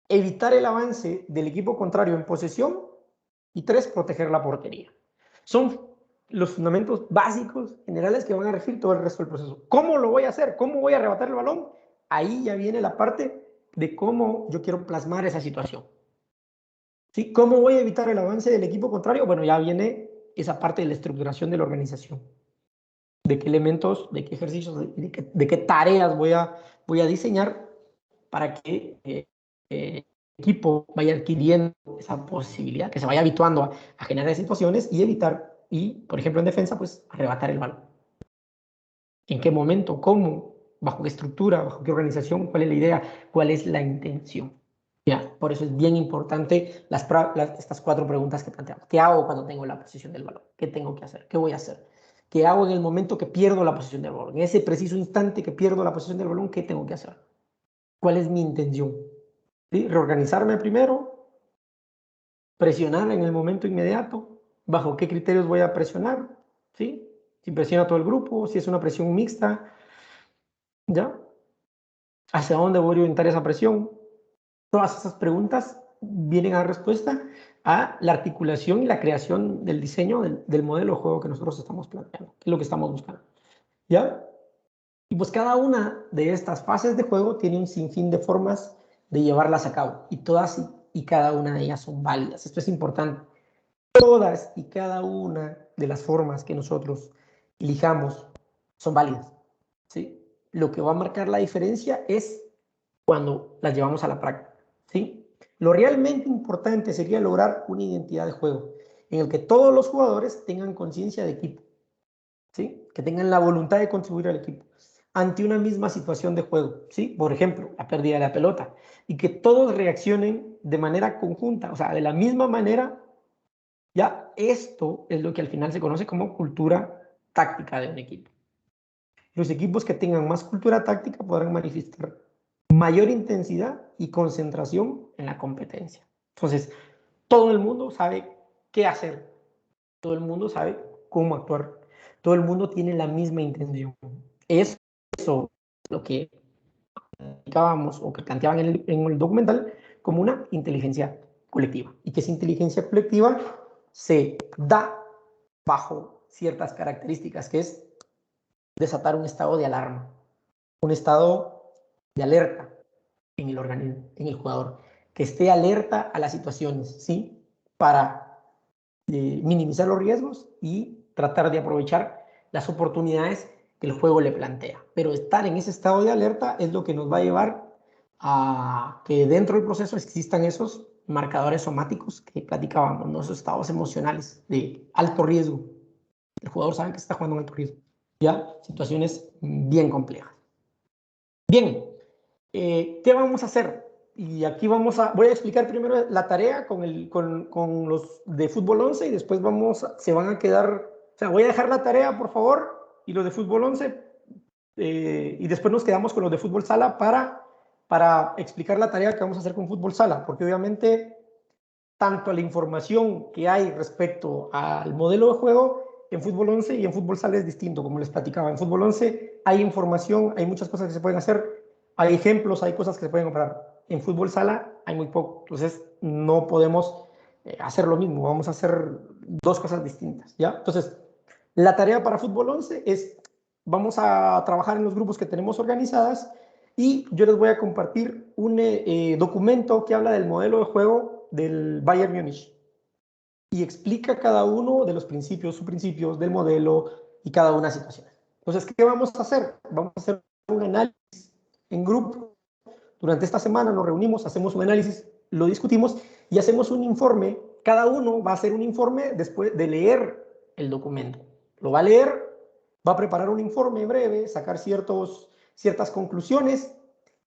Evitar el avance del equipo contrario en posesión y 3, proteger la portería. Son los fundamentos básicos generales que van a regir todo el resto del proceso. ¿Cómo lo voy a hacer? ¿Cómo voy a arrebatar el balón? Ahí ya viene la parte de cómo yo quiero plasmar esa situación. ¿Sí? ¿Cómo voy a evitar el avance del equipo contrario? Bueno, ya viene esa parte de la estructuración de la organización. De qué elementos, de qué ejercicios, de qué tareas voy a diseñar para que el equipo vaya adquiriendo esa posibilidad, que se vaya habituando a generar situaciones y evitar, y por ejemplo en defensa, pues arrebatar el balón. ¿En qué momento? ¿Cómo? ¿Bajo qué estructura? ¿Bajo qué organización? ¿Cuál es la idea? ¿Cuál es la intención? Ya, por eso es bien importante estas 4 preguntas que planteamos. ¿Qué hago cuando tengo la posesión del balón? ¿Qué tengo que hacer? ¿Qué voy a hacer? ¿Qué hago en el momento que pierdo la posesión del balón? En ese preciso instante que pierdo la posesión del balón, ¿qué tengo que hacer? ¿Cuál es mi intención? ¿Sí? Reorganizarme primero, presionar en el momento inmediato, bajo qué criterios voy a presionar, ¿sí? Si presiona todo el grupo, si es una presión mixta, ¿ya? ¿Hacia dónde voy a orientar esa presión? Todas esas preguntas vienen a dar respuesta a la articulación y la creación del diseño del modelo de juego que nosotros estamos planteando, que es lo que estamos buscando, ¿ya? Y pues cada una de estas fases de juego tiene un sinfín de formas de llevarlas a cabo y todas y cada una de ellas son válidas. Esto es importante. Todas y cada una de las formas que nosotros elijamos son válidas, ¿sí? Lo que va a marcar la diferencia es cuando las llevamos a la práctica, ¿sí? Lo realmente importante sería lograr una identidad de juego en el que todos los jugadores tengan conciencia de equipo, ¿sí? Que tengan la voluntad de contribuir al equipo ante una misma situación de juego, ¿sí? Por ejemplo, la pérdida de la pelota, y que todos reaccionen de manera conjunta, o sea, de la misma manera. Ya esto es lo que al final se conoce como cultura táctica de un equipo. Los equipos que tengan más cultura táctica podrán manifestar mayor intensidad y concentración en la competencia. Entonces, todo el mundo sabe qué hacer, todo el mundo sabe cómo actuar, todo el mundo tiene la misma intención. Eso es lo que platicábamos o que planteaban en el documental como una inteligencia colectiva. Y que esa inteligencia colectiva se da bajo ciertas características, que es desatar un estado de alarma, un estado de alerta en el organismo, en el jugador, que esté alerta a las situaciones, ¿sí? Para minimizar los riesgos y tratar de aprovechar las oportunidades que el juego le plantea. Pero estar en ese estado de alerta es lo que nos va a llevar a que dentro del proceso existan esos marcadores somáticos que platicábamos, ¿no? Esos estados emocionales de alto riesgo. El jugador sabe que está jugando en alto riesgo. ¿Ya? Situaciones bien complejas. Bien, ¿qué vamos a hacer? Y aquí voy a explicar primero la tarea con los de fútbol 11 y después se van a quedar, o sea, voy a dejar la tarea, por favor, y los de fútbol 11, y después nos quedamos con los de fútbol sala para explicar la tarea que vamos a hacer con fútbol sala, porque obviamente tanto la información que hay respecto al modelo de juego en fútbol 11 y en fútbol sala es distinto, como les platicaba. En fútbol 11 hay información, hay muchas cosas que se pueden hacer, hay ejemplos, hay cosas que se pueden operar. En fútbol sala hay muy poco, entonces no podemos hacer lo mismo, vamos a hacer 2 cosas distintas, ¿ya? Entonces, La tarea para Fútbol 11 es, vamos a trabajar en los grupos que tenemos organizadas y yo les voy a compartir un documento que habla del modelo de juego del Bayern Múnich y explica cada uno de los principios, subprincipios del modelo y cada una de las situaciones. Entonces, ¿qué vamos a hacer? Vamos a hacer un análisis en grupo. Durante esta semana nos reunimos, hacemos un análisis, lo discutimos y hacemos un informe. Cada uno va a hacer un informe después de leer el documento. Lo va a leer, va a preparar un informe breve, sacar ciertas conclusiones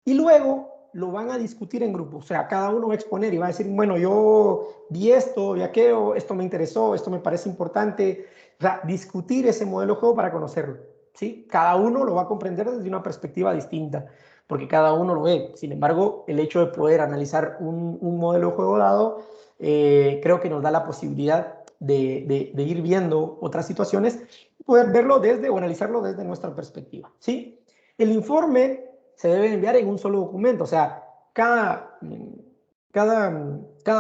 y luego lo van a discutir en grupo. O sea, cada uno va a exponer y va a decir, bueno, yo vi esto, vi aquello, esto me interesó, esto me parece importante. O sea, discutir ese modelo de juego para conocerlo. ¿Sí? Cada uno lo va a comprender desde una perspectiva distinta, porque cada uno lo ve. Sin embargo, el hecho de poder analizar un modelo de juego dado, creo que nos da la posibilidad de ir viendo otras situaciones y poder verlo desde o analizarlo desde nuestra perspectiva. ¿Sí? El informe se debe enviar en un solo documento, o sea, cada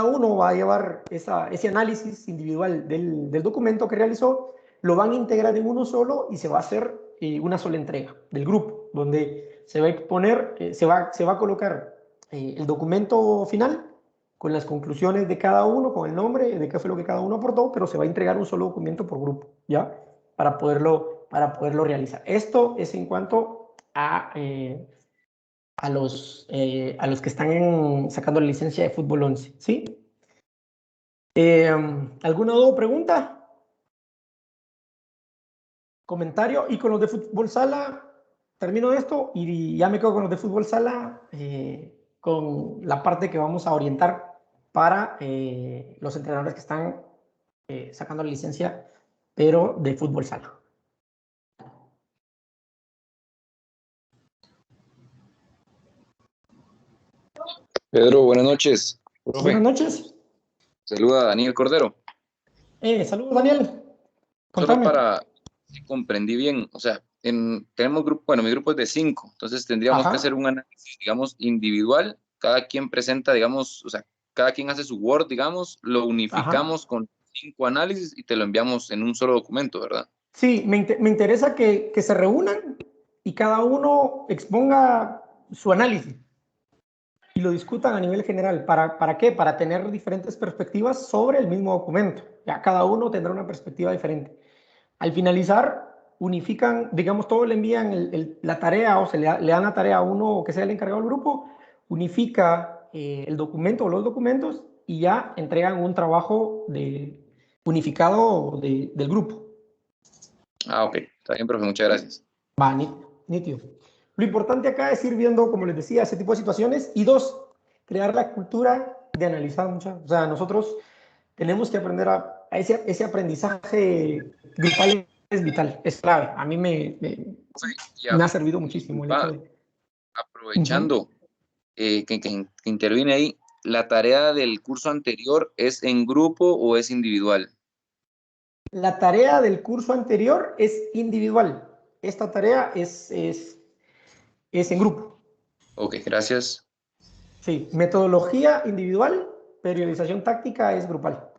uno va a llevar ese análisis individual del documento que realizó, lo van a integrar en uno solo y se va a hacer una sola entrega del grupo, donde se va a exponer, se va a colocar el documento final con las conclusiones de cada uno, con el nombre de qué fue lo que cada uno aportó, pero se va a entregar un solo documento por grupo, ¿ya? Para poderlo realizar. Esto es en cuanto a los que están sacando la licencia de Fútbol 11, ¿sí? ¿Alguna duda o pregunta? Comentario. Y con los de Fútbol Sala, termino esto y ya me quedo con los de Fútbol Sala, con la parte que vamos a orientar para los entrenadores que están sacando la licencia, pero de Fútbol Sala. Pedro, buenas noches. Profe, Buenas noches. saluda a Daniel Cordero. Saludos, Daniel. Solo Contame. para si comprendí bien, o sea, tenemos grupo, bueno, mi grupo es de 5, entonces tendríamos que hacer un análisis, digamos, individual. Cada quien presenta, digamos, o sea, cada quien hace su Word, digamos, lo unificamos con 5 análisis y te lo enviamos en un solo documento, ¿verdad? Sí, me interesa que se reúnan y cada uno exponga su análisis y lo discutan a nivel general. ¿Para qué? Para tener diferentes perspectivas sobre el mismo documento. Ya cada uno tendrá una perspectiva diferente. Al finalizar, unifican, digamos, todos le envían la tarea o le dan la tarea a uno que sea el encargado del grupo, unifica el documento o los documentos y ya entregan un trabajo unificado del grupo. Ah, ok, está bien, profe, muchas gracias. Va, nítido. Lo importante acá es ir viendo, como les decía, ese tipo de situaciones. Y dos, crear la cultura de analizar mucho. O sea, nosotros tenemos que aprender a ese aprendizaje grupal es vital, es clave. A mí me ha servido muchísimo el hecho de... Aprovechando que interviene ahí, ¿la tarea del curso anterior es en grupo o es individual? La tarea del curso anterior es individual. Esta tarea es en grupo. Ok, gracias. Sí, metodología individual, periodización táctica es grupal.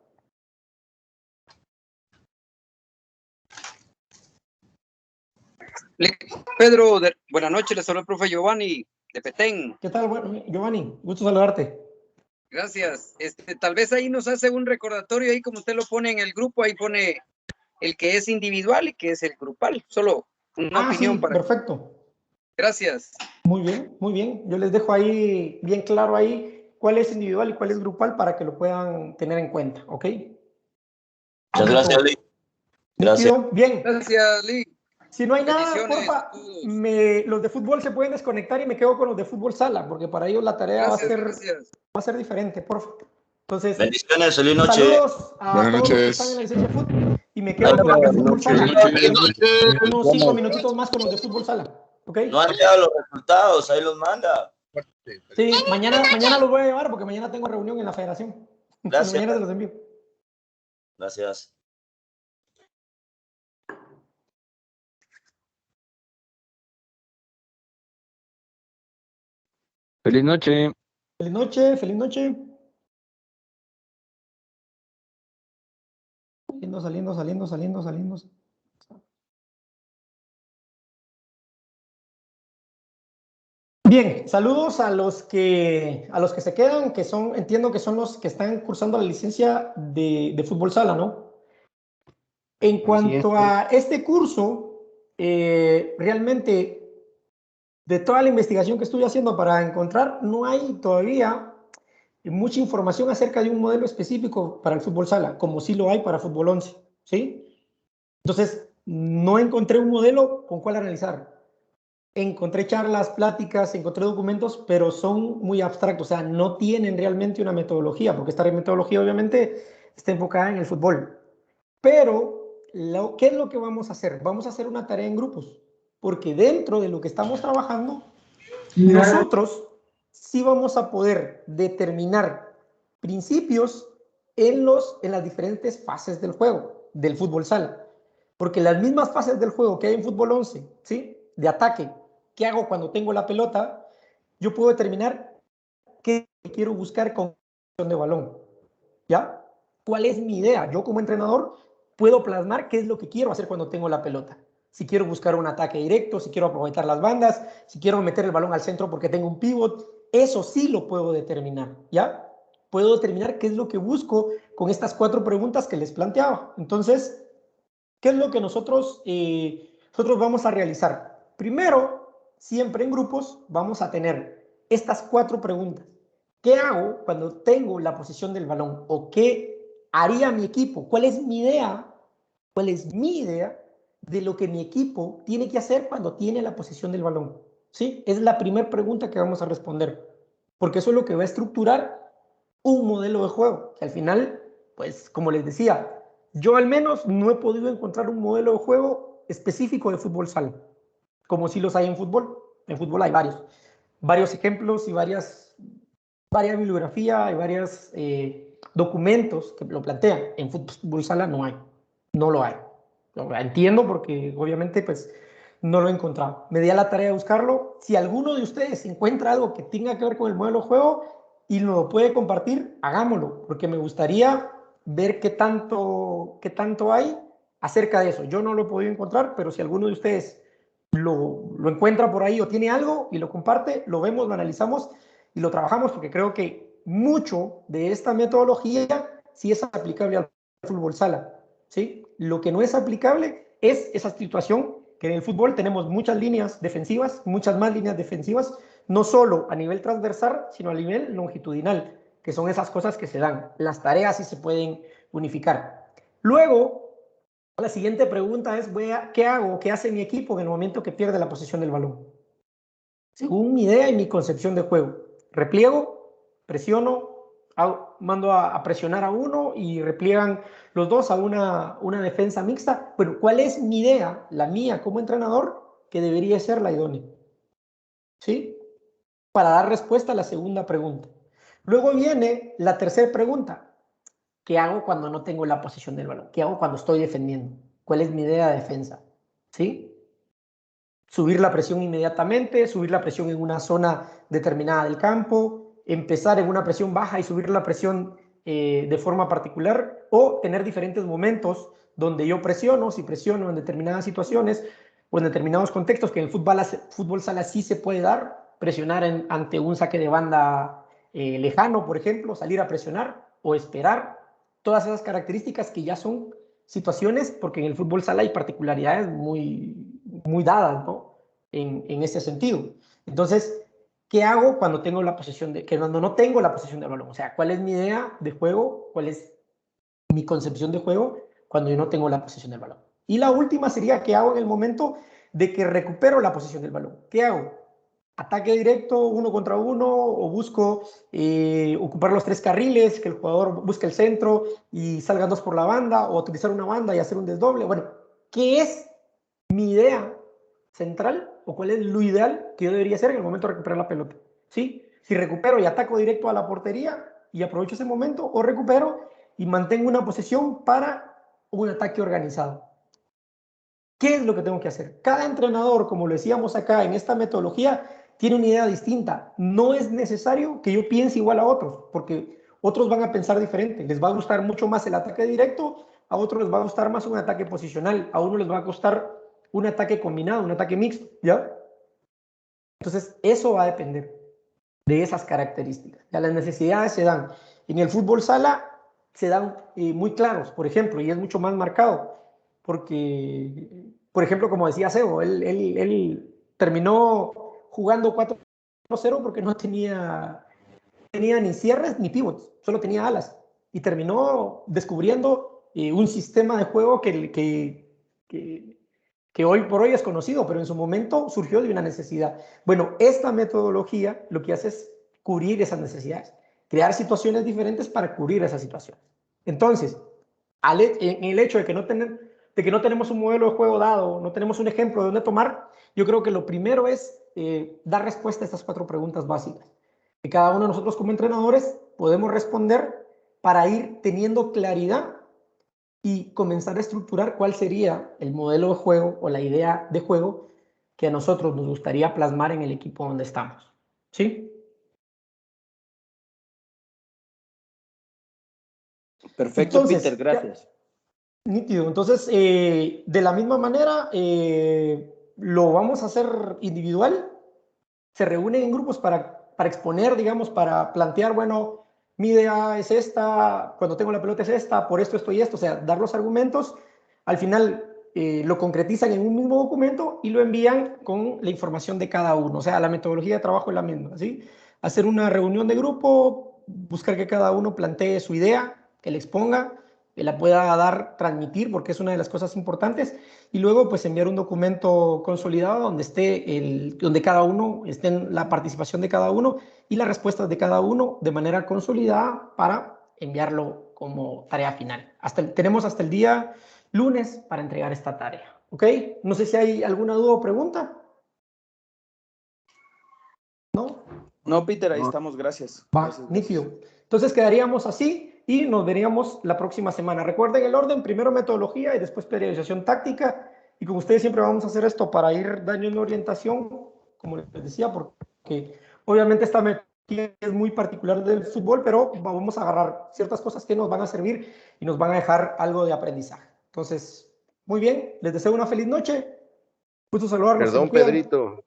Pedro, buenas noches, les saluda el profe Giovanni de Petén. ¿Qué tal, bueno, Giovanni? Gusto saludarte. Gracias. Tal vez ahí nos hace un recordatorio, ahí como usted lo pone en el grupo, ahí pone el que es individual y que es el grupal. Solo una opinión sí, para... perfecto. Gracias. Muy bien, muy bien. Yo les dejo ahí bien claro ahí cuál es individual y cuál es grupal para que lo puedan tener en cuenta, ¿ok? Muchas gracias, Lee. Gracias. Bien. Gracias, Lee. Si no hay nada, porfa, los de fútbol se pueden desconectar y me quedo con los de fútbol sala, porque para ellos la tarea va a ser diferente, porfa. Entonces, bendiciones, feliz noche. Saludos a todos los que están en la licencia de fútbol y me quedo con los de fútbol sala. Unos 5 minutitos más con los de fútbol sala, ¿ok? No han llegado los resultados, ahí los manda. Sí, mañana los voy a llevar porque mañana tengo reunión en la federación. Gracias. Mañana se los envío. Gracias. Feliz noche. Feliz noche, feliz noche. Saliendo. Bien, saludos a los que se quedan, que son, entiendo que son los que están cursando la licencia de fútbol sala, ¿no? En cuanto a este curso, realmente de toda la investigación que estuve haciendo para encontrar, no hay todavía mucha información acerca de un modelo específico para el fútbol sala, como sí lo hay para fútbol 11, ¿sí? Entonces, no encontré un modelo con cuál analizar. Encontré charlas, pláticas, encontré documentos, pero son muy abstractos, o sea, no tienen realmente una metodología, porque esta metodología obviamente está enfocada en el fútbol. Pero, ¿qué es lo que vamos a hacer? Vamos a hacer una tarea en grupos, porque dentro de lo que estamos trabajando, nosotros sí vamos a poder determinar principios en las diferentes fases del juego, del fútbol sala. Porque las mismas fases del juego que hay en fútbol 11, ¿sí? De ataque, ¿qué hago cuando tengo la pelota? Yo puedo determinar qué quiero buscar con de balón, ¿ya? ¿Cuál es mi idea? Yo como entrenador puedo plasmar qué es lo que quiero hacer cuando tengo la pelota. Si quiero buscar un ataque directo, si quiero aprovechar las bandas, si quiero meter el balón al centro porque tengo un pivot, eso sí lo puedo determinar, ¿ya? Puedo determinar qué es lo que busco con estas 4 preguntas que les planteaba. Entonces, ¿qué es lo que nosotros vamos a realizar? Primero, siempre en grupos, vamos a tener estas 4 preguntas. ¿Qué hago cuando tengo la posesión del balón? ¿O qué haría mi equipo? ¿Cuál es mi idea? ¿Cuál es mi idea de lo que mi equipo tiene que hacer cuando tiene la posesión del balón? ¿Sí? Es la primera pregunta que vamos a responder, porque eso es lo que va a estructurar un modelo de juego, que al final, pues, como les decía, yo al menos no he podido encontrar un modelo de juego específico de fútbol sala, como si los hay en fútbol. En fútbol hay varios ejemplos y varias bibliografía y varios documentos que lo plantean. En fútbol sala no hay, no lo hay. Entiendo porque obviamente pues no lo he encontrado. Me di a la tarea de buscarlo. Si alguno de ustedes encuentra algo que tenga que ver con el modelo de juego y lo puede compartir, hagámoslo, porque me gustaría ver qué tanto hay acerca de eso. Yo no lo he podido encontrar, pero si alguno de ustedes lo encuentra por ahí o tiene algo y lo comparte, lo vemos, lo analizamos y lo trabajamos, porque creo que mucho de esta metodología sí es aplicable al fútbol sala, ¿sí? Lo que no es aplicable es esa situación que en el fútbol tenemos muchas líneas defensivas, muchas más líneas defensivas, no solo a nivel transversal, sino a nivel longitudinal, que son esas cosas que se dan. Las tareas sí se pueden unificar. Luego, la siguiente pregunta es, ¿qué hago? ¿Qué hace mi equipo en el momento que pierde la posesión del balón? Según mi idea y mi concepción de juego. Repliego, presiono, mando a presionar a uno y repliegan los dos a una defensa mixta. Bueno, ¿cuál es mi idea, la mía como entrenador, que debería ser la idónea? ¿Sí? Para dar respuesta a la segunda pregunta. Luego viene la tercera pregunta. ¿Qué hago cuando no tengo la posesión del balón? ¿Qué hago cuando estoy defendiendo? ¿Cuál es mi idea de defensa? ¿Sí? Subir la presión inmediatamente, subir la presión en una zona determinada del campo, empezar en una presión baja y subir la presión de forma particular, o tener diferentes momentos donde yo presiono, si presiono en determinadas situaciones o en determinados contextos, que en el fútbol sala sí se puede dar, presionar ante un saque de banda lejano, por ejemplo, salir a presionar o esperar, todas esas características que ya son situaciones, porque en el fútbol sala hay particularidades muy dadas, ¿no? En ese sentido. Entonces, ¿qué hago cuando tengo la posesión cuando no tengo la posesión del balón? O sea, ¿cuál es mi idea de juego? ¿Cuál es mi concepción de juego cuando yo no tengo la posesión del balón? Y la última sería, ¿qué hago en el momento de que recupero la posesión del balón? ¿Qué hago? ¿Ataque directo, 1 contra 1, o busco ocupar los 3 carriles, que el jugador busque el centro y salgan 2 por la banda, o utilizar una banda y hacer un desdoble? Bueno, ¿qué es mi idea central, o cuál es lo ideal que yo debería hacer en el momento de recuperar la pelota? ¿Sí? Si recupero y ataco directo a la portería y aprovecho ese momento, o recupero y mantengo una posesión para un ataque organizado. ¿Qué es lo que tengo que hacer? Cada entrenador, como lo decíamos acá en esta metodología, tiene una idea distinta. No es necesario que yo piense igual a otros, porque otros van a pensar diferente. Les va a gustar mucho más el ataque directo, a otros les va a gustar más un ataque posicional, a uno les va a costar un ataque combinado, un ataque mixto, ¿ya? Entonces, eso va a depender de esas características. Ya las necesidades se dan. En el fútbol sala se dan muy claros, por ejemplo, y es mucho más marcado, porque, por ejemplo, como decía Sebo, él terminó jugando 4-0 porque no tenía ni cierres ni pivots, solo tenía alas, y terminó descubriendo un sistema de juego que hoy por hoy es conocido, pero en su momento surgió de una necesidad. Bueno, esta metodología lo que hace es cubrir esas necesidades, crear situaciones diferentes para cubrir esas situaciones. Entonces, en el hecho de que no tenemos un modelo de juego dado, no tenemos un ejemplo de dónde tomar, yo creo que lo primero es dar respuesta a estas 4 preguntas básicas, que cada uno de nosotros como entrenadores podemos responder para ir teniendo claridad y comenzar a estructurar cuál sería el modelo de juego o la idea de juego que a nosotros nos gustaría plasmar en el equipo donde estamos. ¿Sí? Perfecto, Entonces, Peter, gracias. Nítido. Entonces, de la misma manera, lo vamos a hacer individual. Se reúnen en grupos para exponer, digamos, para plantear, bueno, mi idea es esta, cuando tengo la pelota es esta, por esto, esto y esto, o sea, dar los argumentos. Al final lo concretizan en un mismo documento y lo envían con la información de cada uno. O sea, la metodología de trabajo es la misma, ¿sí? Hacer una reunión de grupo, buscar que cada uno plantee su idea, que le exponga, que la pueda transmitir, porque es una de las cosas importantes, y luego pues enviar un documento consolidado donde cada uno esté en la participación de cada uno y las respuestas de cada uno de manera consolidada para enviarlo como tarea final. Tenemos hasta el día lunes para entregar esta tarea, ¿ok? No sé si hay alguna duda o pregunta. ¿No? No, Peter, ahí estamos, gracias. Va, nítido. Entonces quedaríamos así y nos veríamos la próxima semana. Recuerden el orden, primero metodología y después periodización táctica. Y como ustedes siempre vamos a hacer esto para ir dando una orientación, como les decía, porque obviamente esta metodología es muy particular del fútbol, pero vamos a agarrar ciertas cosas que nos van a servir y nos van a dejar algo de aprendizaje. Entonces, muy bien, les deseo una feliz noche. Gusto saludarlos. Perdón, Pedrito.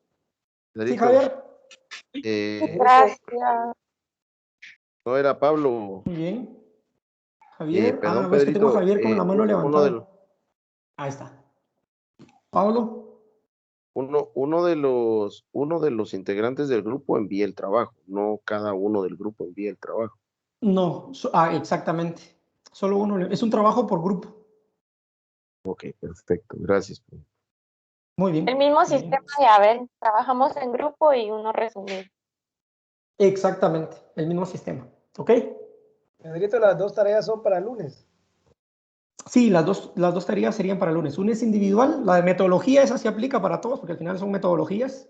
Sí, Javier. Gracias. No era Pablo. Muy bien. Javier. Perdón, ves que tengo a Pedrito. Javier con la mano levantada. Ahí está. Pablo. Uno de los integrantes del grupo envía el trabajo, no cada uno del grupo envía el trabajo. No, exactamente. Solo uno. Es un trabajo por grupo. Ok, perfecto. Gracias. Muy bien. El mismo sistema de, a ver, trabajamos en grupo y uno resumido. Exactamente, el mismo sistema. ¿Ok? Pedrito, las 2 tareas son para el lunes. Sí, las dos tareas serían para el lunes. Una es individual, la de metodología, esa sí aplica para todos, porque al final son metodologías.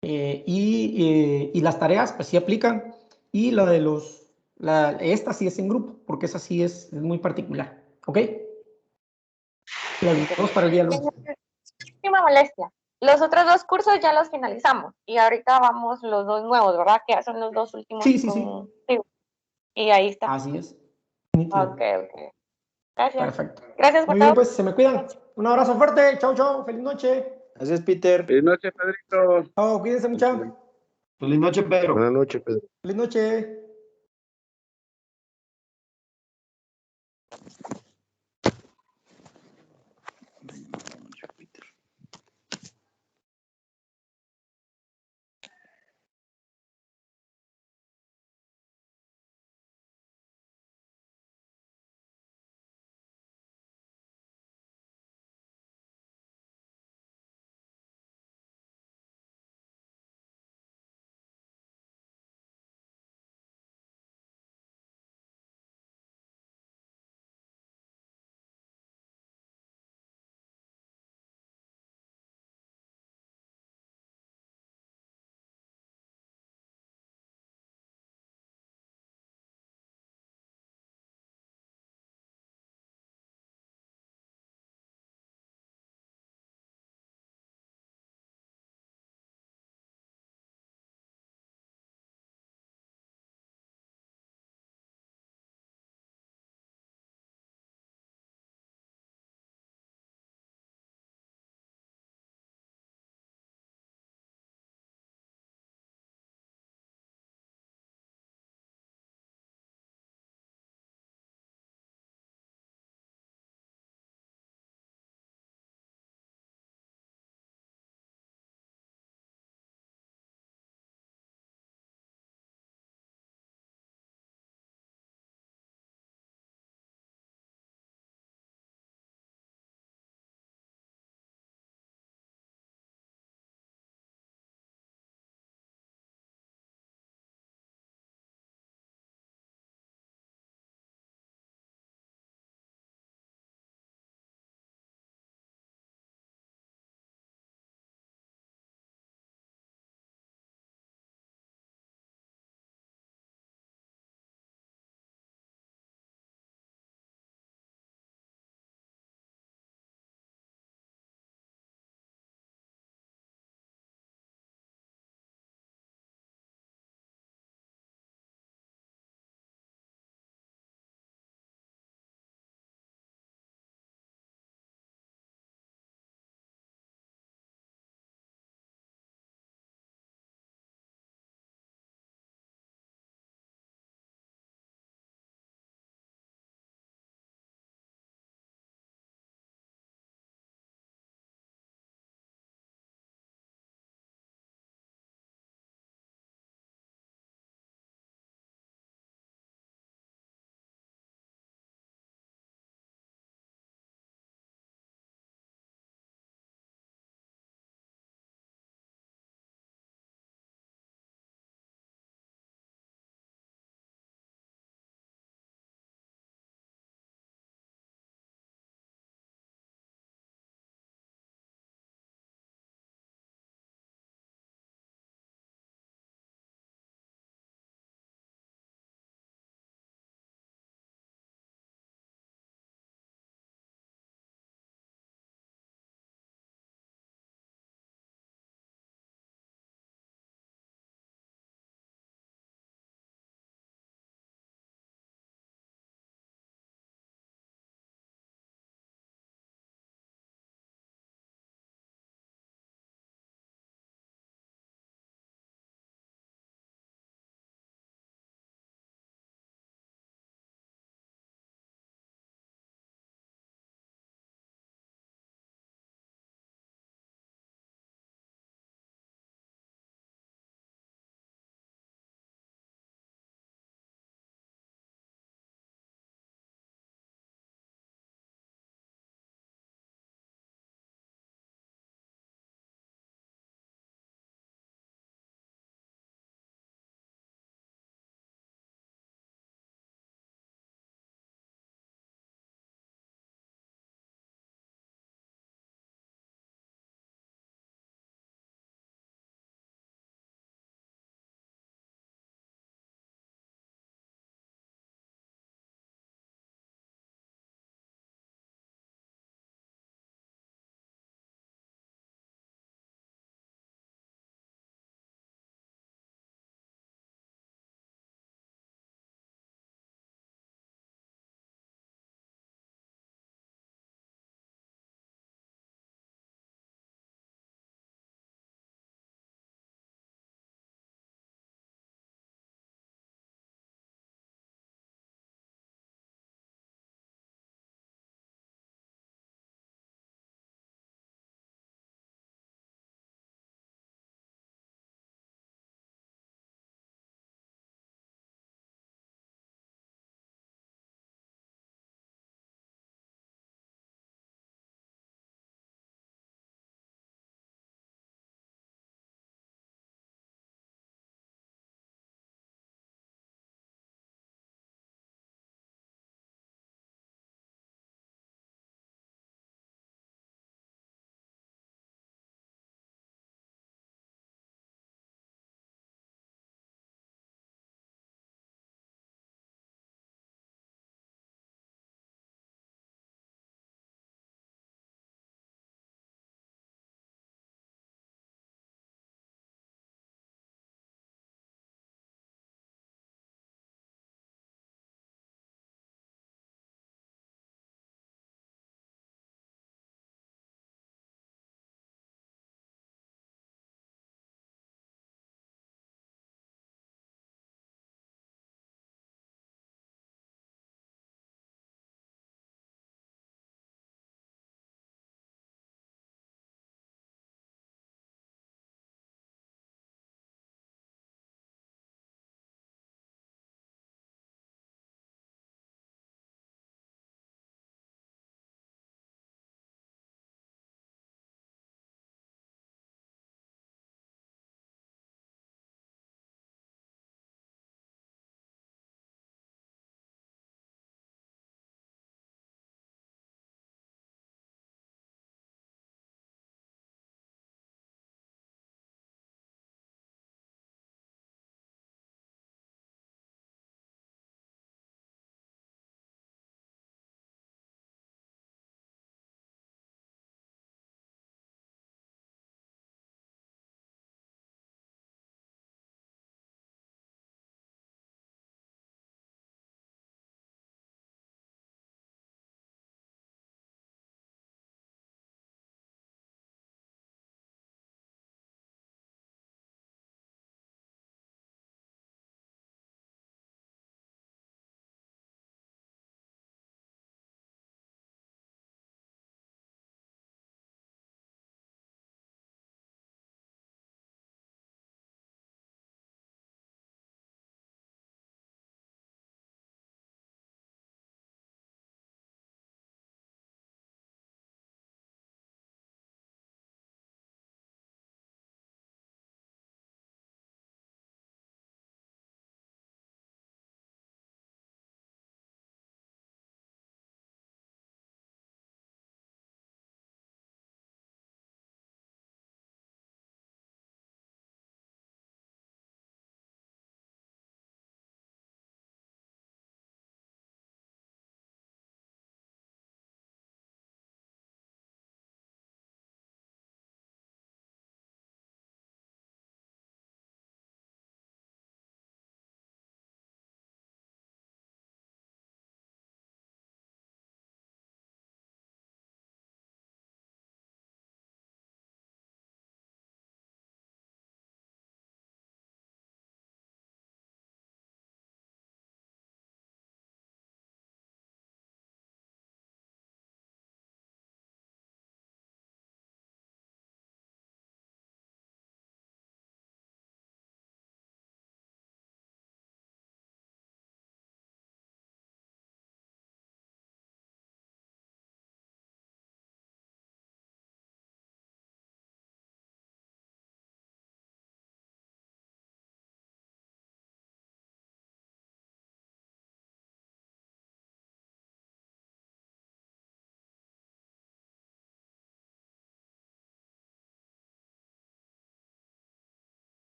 Y las tareas, pues sí aplican. Y la de esta sí es en grupo, porque esa sí es muy particular. ¿Ok? Las dos para el día lunes. Última molestia. Los otros 2 cursos ya los finalizamos. Y ahorita vamos los 2 nuevos, ¿verdad? Que ya son los 2 últimos. Sí. Y ahí está. Así es. Ok. Gracias. Perfecto. Gracias por Muy todo. bien, pues se me cuidan. Un abrazo fuerte. Chau. Feliz noche. Gracias, Peter. Feliz noche, Pedrito. Chao, cuídense mucho. Feliz noche, Pedro. Buenas noches, Pedro. Feliz noche.